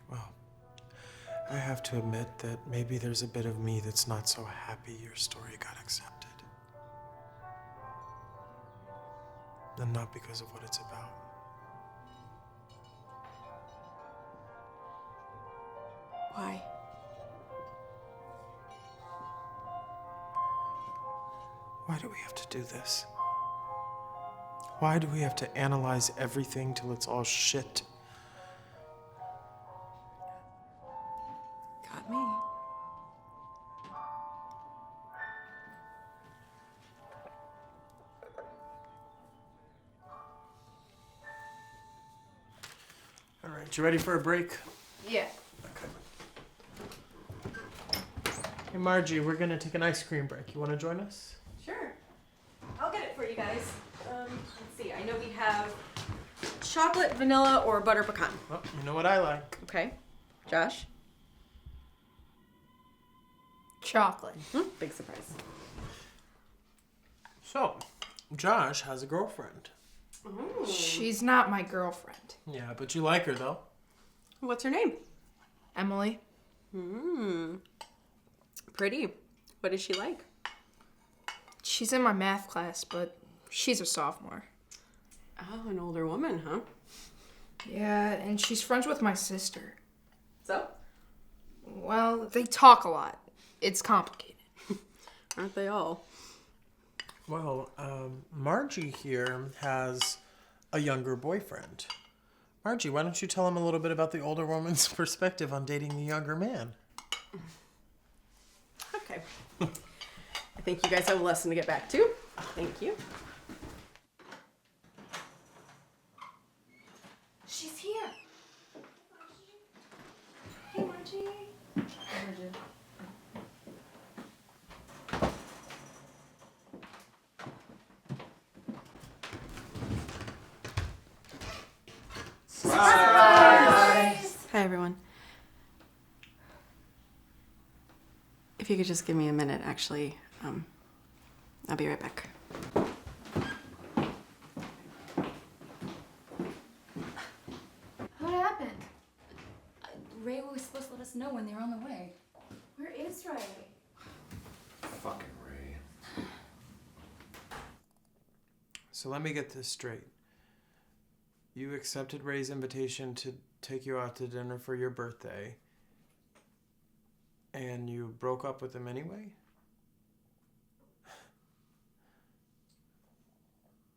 Well, I have to admit that maybe there's a bit of me that's not so happy your story got accepted. And not because of what it's about. Why? Why do we have to do this? Why do we have to analyze everything till it's all shit? Got me. All right, you ready for a break? Yeah. Hey, Margie, we're gonna take an ice cream break. You wanna join us? Sure. I'll get it for you guys. Let's see. I know we have chocolate, vanilla, or butter pecan. Well, you know what I like. Okay. Josh? Chocolate. Big surprise. So, Josh has a girlfriend. She's not my girlfriend. Yeah, but you like her though. What's her name? Emily. Pretty. What is she like? She's in my math class, but she's a sophomore. Oh, an older woman, huh? Yeah, and she's friends with my sister. So? Well, they talk a lot. It's complicated. Aren't they all? Well, Margie here has a younger boyfriend. Margie, why don't you tell him a little bit about the older woman's perspective on dating the younger man? Okay. I think you guys have a lesson to get back to. Thank you. She's here. Hey, Margie. Surprise! Hi, everyone. If you could just give me a minute, actually, I'll be right back. What happened? Ray was supposed to let us know when they were on the way. Where is Ray? Fucking Ray. So let me get this straight. You accepted Ray's invitation to take you out to dinner for your birthday, and you broke up with him anyway?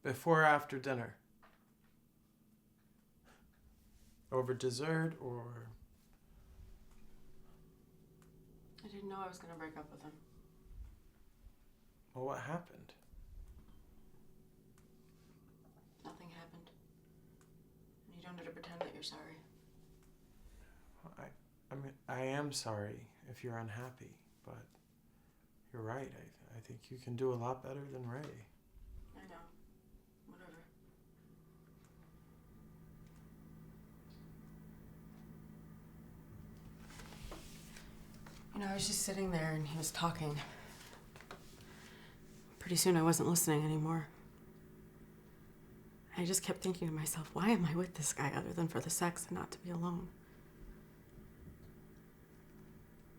Before or after dinner? Over dessert or... I didn't know I was going to break up with him. Well, what happened? Nothing happened. And you don't have to pretend that you're sorry. I mean, I am sorry if you're unhappy, but you're right. I think you can do a lot better than Ray. I know. Whatever. You know, I was just sitting there and he was talking. Pretty soon I wasn't listening anymore. I just kept thinking to myself, why am I with this guy other than for the sex and not to be alone?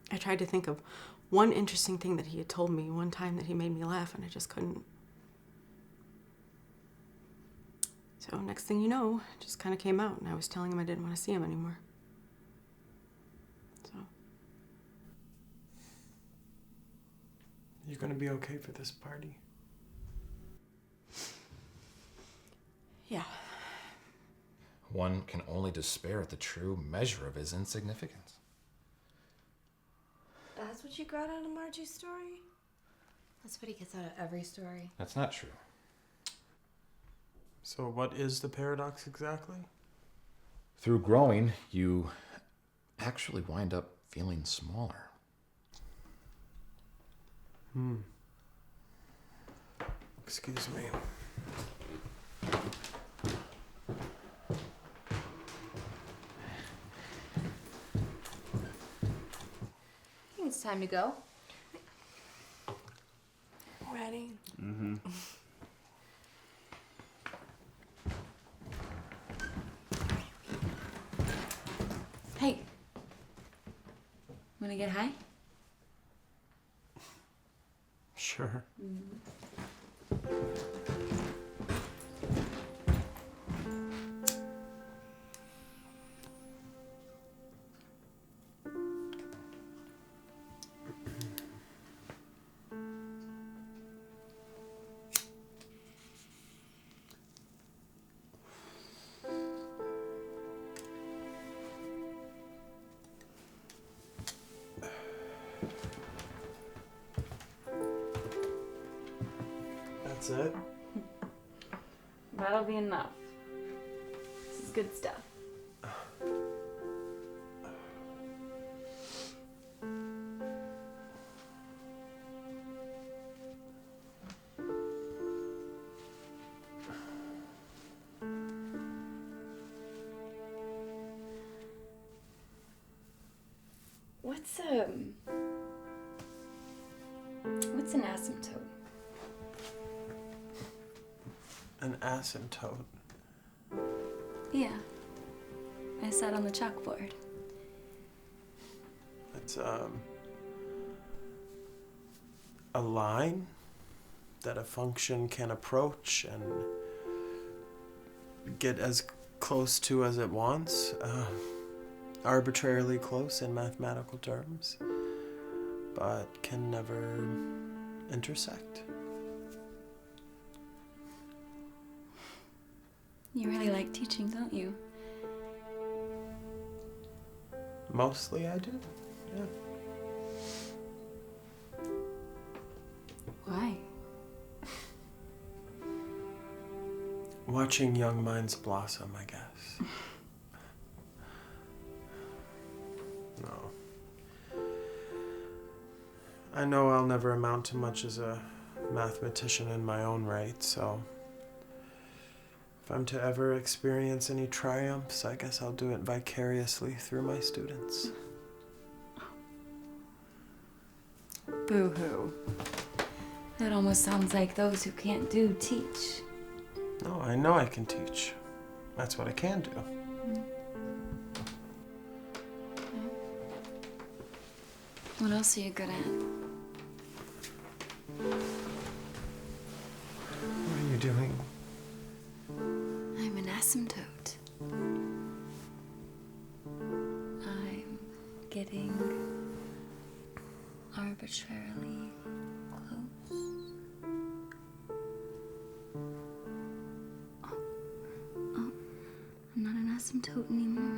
I tried to think of one interesting thing that he had told me one time that he made me laugh, and I just couldn't. So next thing you know, it just kind of came out, and I was telling him I didn't want to see him anymore. So. You're gonna be okay for this party? Yeah. One can only despair at the true measure of his insignificance. That's what you got out of Margie's story? That's what he gets out of every story. That's not true. So what is the paradox exactly? Through growing, you actually wind up feeling smaller. Excuse me. I think it's time to go. Ready? Mm-hmm. Hey. Wanna get high? Sure. That's it? That'll be enough. This is good stuff. What's an asymptote? An asymptote. Yeah. I sat on the chalkboard. It's a line that a function can approach and get as close to as it wants, arbitrarily close in mathematical terms, but can never intersect. You really like teaching, don't you? Mostly I do, yeah. Why? Watching young minds blossom, I guess. No. I know I'll never amount to much as a mathematician in my own right, so if I'm to ever experience any triumphs, I guess I'll do it vicariously through my students. Boo-hoo. That almost sounds like those who can't do teach. No, I know I can teach. That's what I can do. What else are you good at? What are you doing? I'm an asymptote. I'm getting arbitrarily close. Oh, I'm not an asymptote anymore.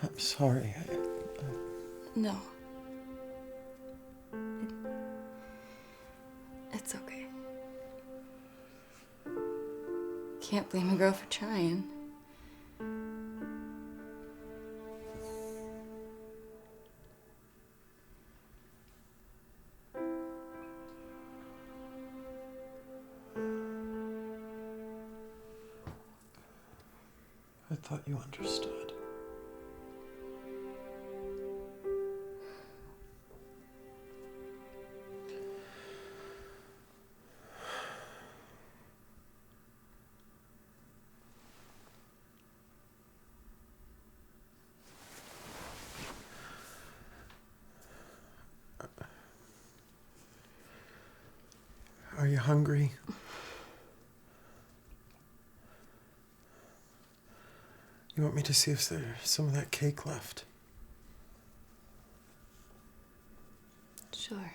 I'm sorry. No. It's okay. Can't blame a girl for trying. thought you understood. Are you hungry? You want me to see if there's some of that cake left? Sure.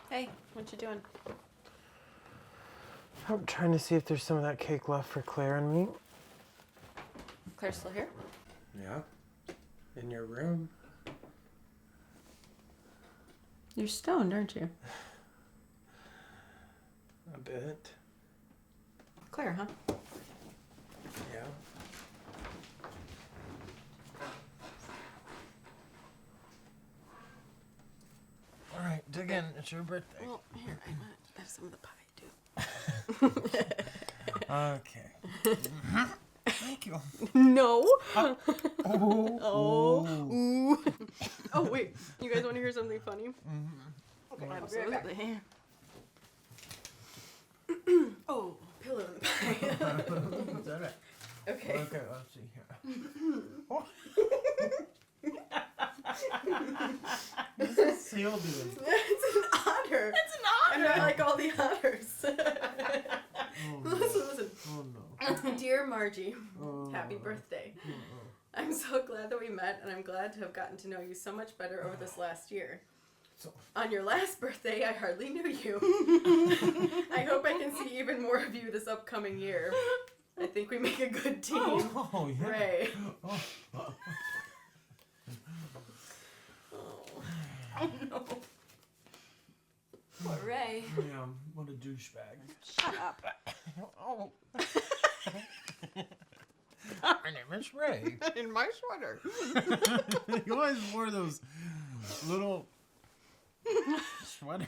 Hey, what you doing? I'm trying to see if there's some of that cake left for Claire and me. Claire's still here? Yeah. In your room. You're stoned, aren't you? A bit. Claire, huh? Yeah. All right, dig in. It's your birthday. Well, here, I might have some of the pie, too. Okay. Thank you. No. Oh. Ooh. Oh, wait. You guys want to hear something funny? Okay, Absolutely. Oh, pillow in the pie. Is that it? Okay. Okay, let's see here. What's this seal doing? It's an otter. It's an otter. And I like all the otters. Listen. Oh no. Dear Margie, happy birthday. I'm so glad that we met, and I'm glad to have gotten to know you so much better over this last year. On your last birthday, I hardly knew you. I hope I can see even more of you this upcoming year. I think we make a good team. Oh, yeah. Ray. Oh. Oh no. Poor Ray. Yeah, what a douchebag. Shut up. Oh. My name is Ray. In my sweater. You always wore those little sweaters.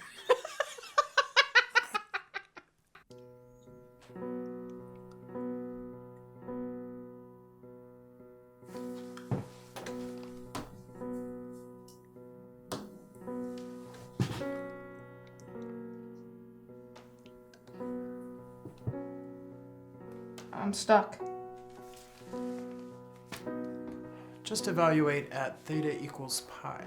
I'm stuck. Just evaluate at theta equals pi.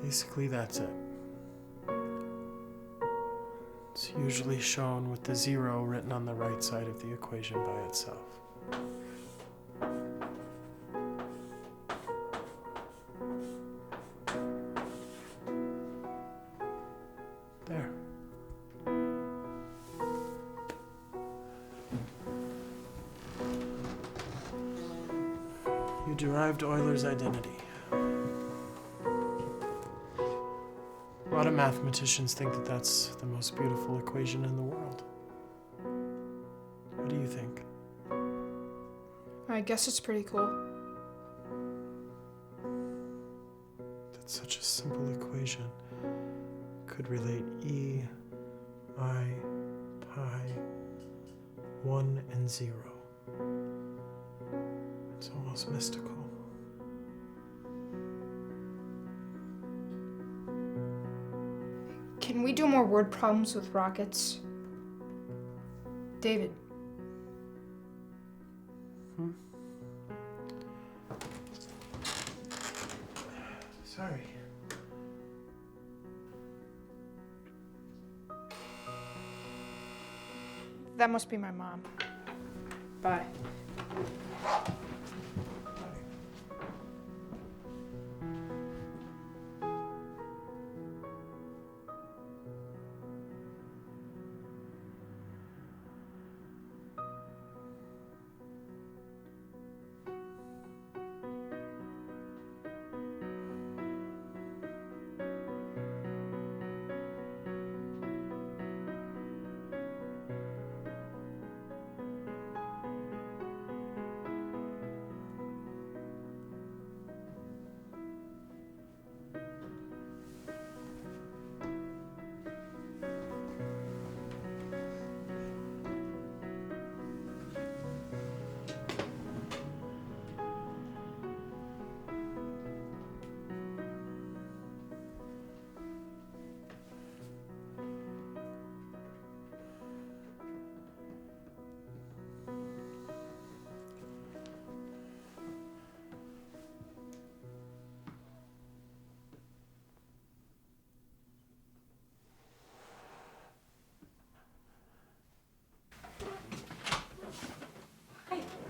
Basically, that's it. It's usually shown with the 0 written on the right side of the equation by itself. There. You derived Euler's identity. A lot of mathematicians think that that's the most beautiful equation in the world. What do you think? I guess it's pretty cool. That's such a simple equation. Could relate E, I, pi, 1 and 0. It's almost mystical. Can we do more word problems with rockets? David. Sorry. That must be my mom. Bye.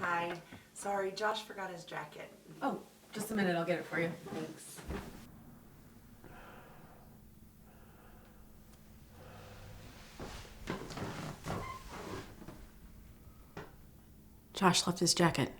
Hi. Sorry, Josh forgot his jacket. Oh, just a minute, I'll get it for you. Thanks. Josh left his jacket.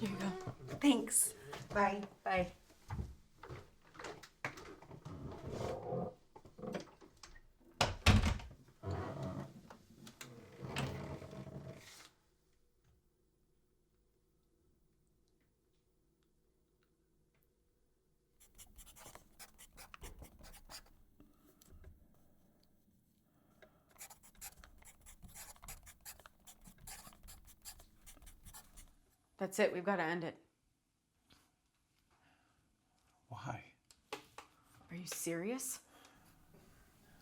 Here you go. Thanks. Bye. Bye. That's it. We've got to end it. Why? Are you serious?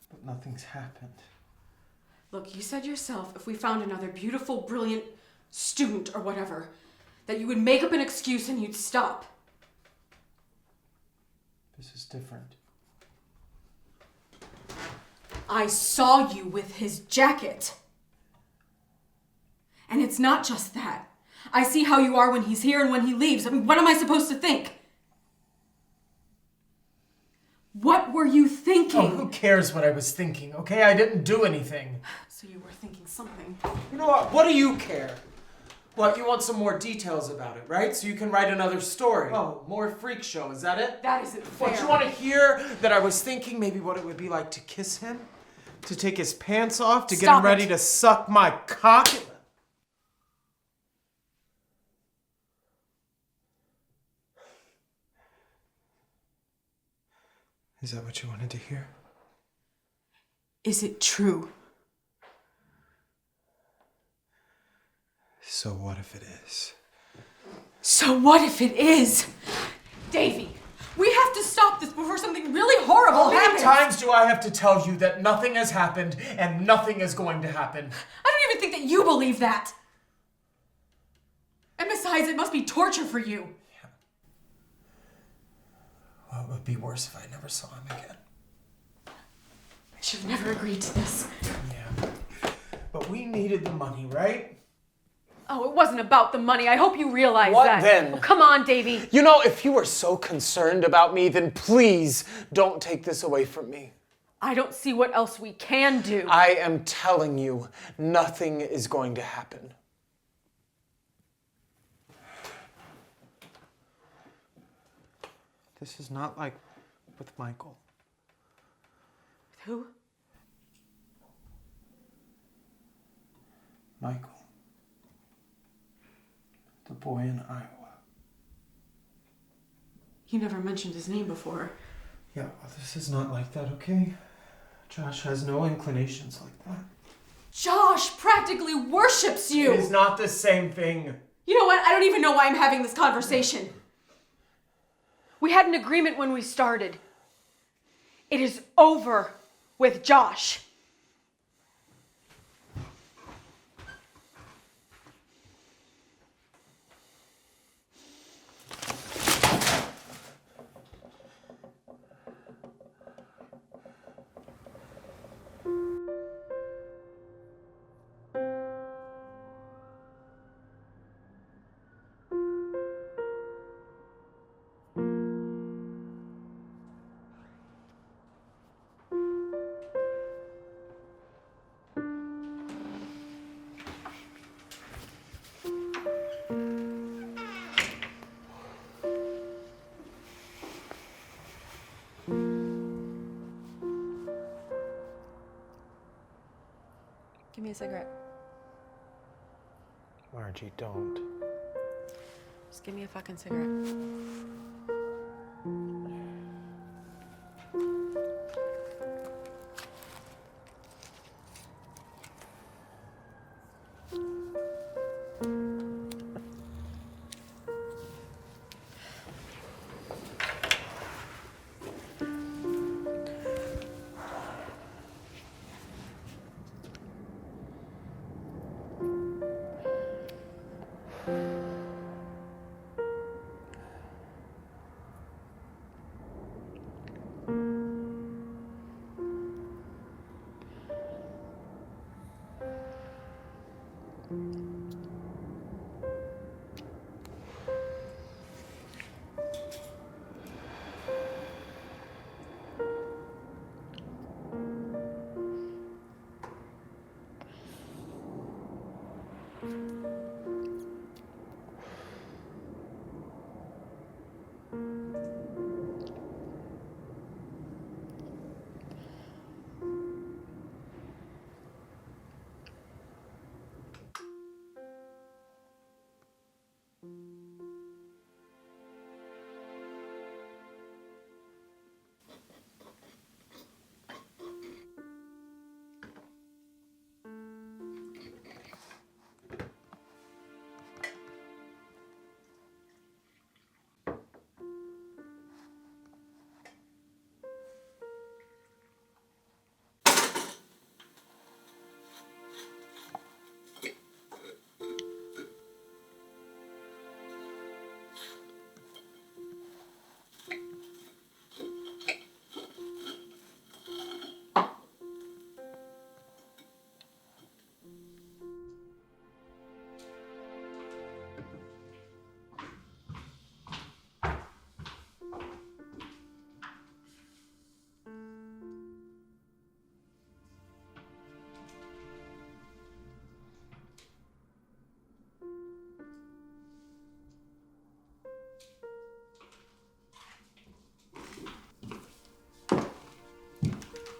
But nothing's happened. Look, you said yourself if we found another beautiful, brilliant student or whatever, that you would make up an excuse and you'd stop. This is different. I saw you with his jacket. And it's not just that. I see how you are when he's here and when he leaves. I mean, what am I supposed to think? What were you thinking? Oh, who cares what I was thinking, okay? I didn't do anything. So you were thinking something. You know what? What do you care? What, you want some more details about it, right? So you can write another story. Oh, more freak show, is that it? That isn't fair. What, you want to hear that I was thinking maybe what it would be like to kiss him? To take his pants off? To get him ready to suck my cock? Is that what you wanted to hear? Is it true? So what if it is? So what if it is? Davy, we have to stop this before something really horrible happens. How many times do I have to tell you that nothing has happened and nothing is going to happen? I don't even think that you believe that. And besides, it must be torture for you. Yeah. Well, it would be worse if I never saw him again. I should have never agreed to this. But we needed the money, right? Oh, it wasn't about the money. I hope you realize What that. then? Oh, come on, Davy. You know, if you are so concerned about me, then please don't take this away from me. I don't see what else we can do. I am telling you, nothing is going to happen. This is not like with Michael. Who? Michael. The boy in Iowa. You never mentioned his name before. Yeah, well, this is not like that, okay? Josh has no inclinations like that. Josh practically worships you. It is not the same thing. You know what? I don't even know why I'm having this conversation. We had an agreement when we started. It is over with Josh. Give me a cigarette. Margie, don't. Just give me a fucking cigarette.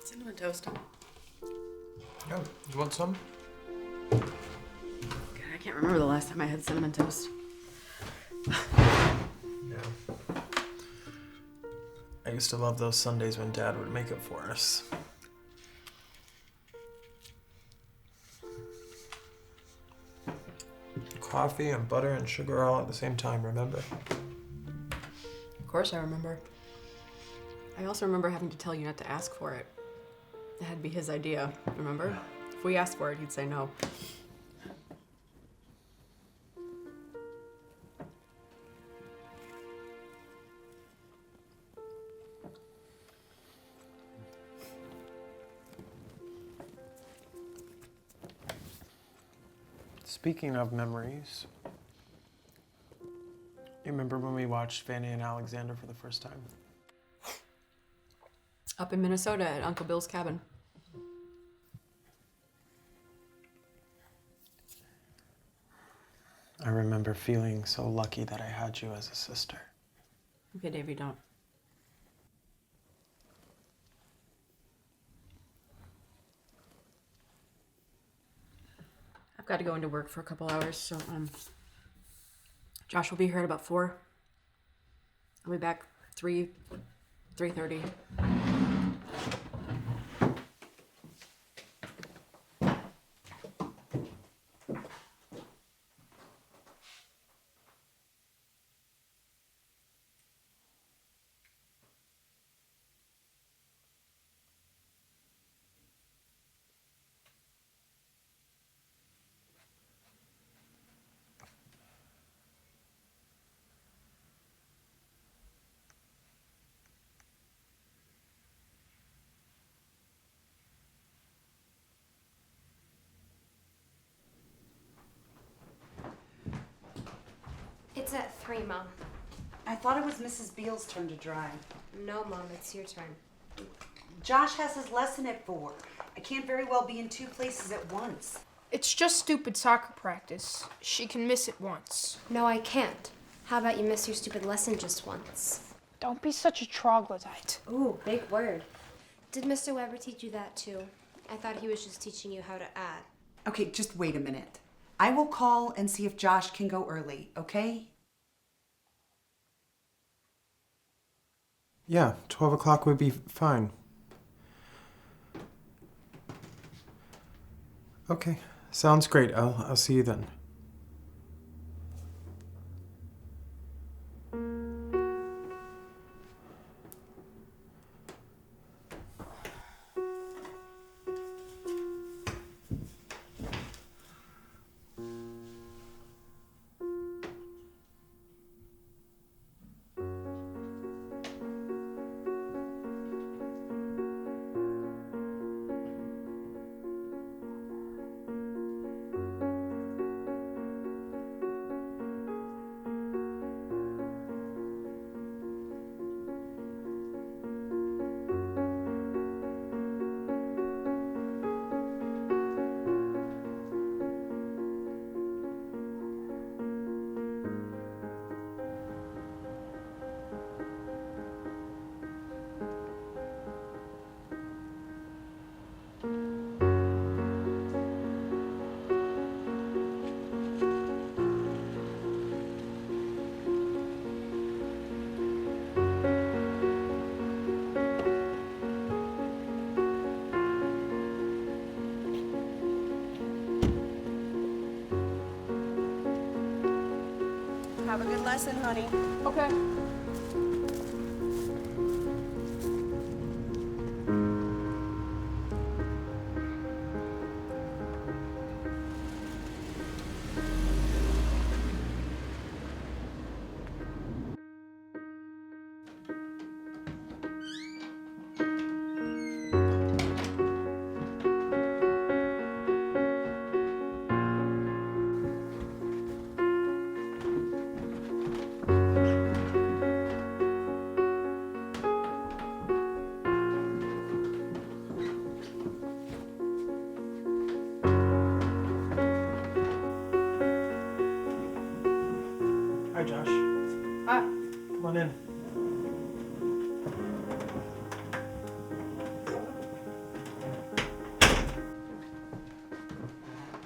Cinnamon toast. Yeah, you want some? God, I can't remember the last time I had cinnamon toast. Yeah. I used to love those Sundays when Dad would make it for us. Coffee and butter and sugar all at the same time, remember? Of course I remember. I also remember having to tell you not to ask for it. It had to be his idea, remember? If we asked for it, he'd say no. Speaking of memories, you remember when we watched Fanny and Alexander for the first time? Up in Minnesota at Uncle Bill's cabin. I remember feeling so lucky that I had you as a sister. Okay, Dave, you don't. I've got to go into work for a couple hours, so Josh will be here at about 4. I'll be back 3:30. It's at 3, Mom. I thought it was Mrs. Beale's turn to drive. No, Mom, it's your turn. Josh has his lesson at 4. I can't very well be in 2 places at once. It's just stupid soccer practice. She can miss it once. No, I can't. How about you miss your stupid lesson just once? Don't be such a troglodyte. Ooh, big word. Did Mr. Weber teach you that too? I thought he was just teaching you how to add. Okay, just wait a minute. I will call and see if Josh can go early, okay? Yeah, 12 o'clock would be fine. Okay, sounds great. I'll see you then. Have a good lesson, honey. Okay. Hi, Josh. Hi. Come on in.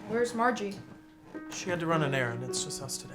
Where's Margie? She had to run an errand. It's just us today.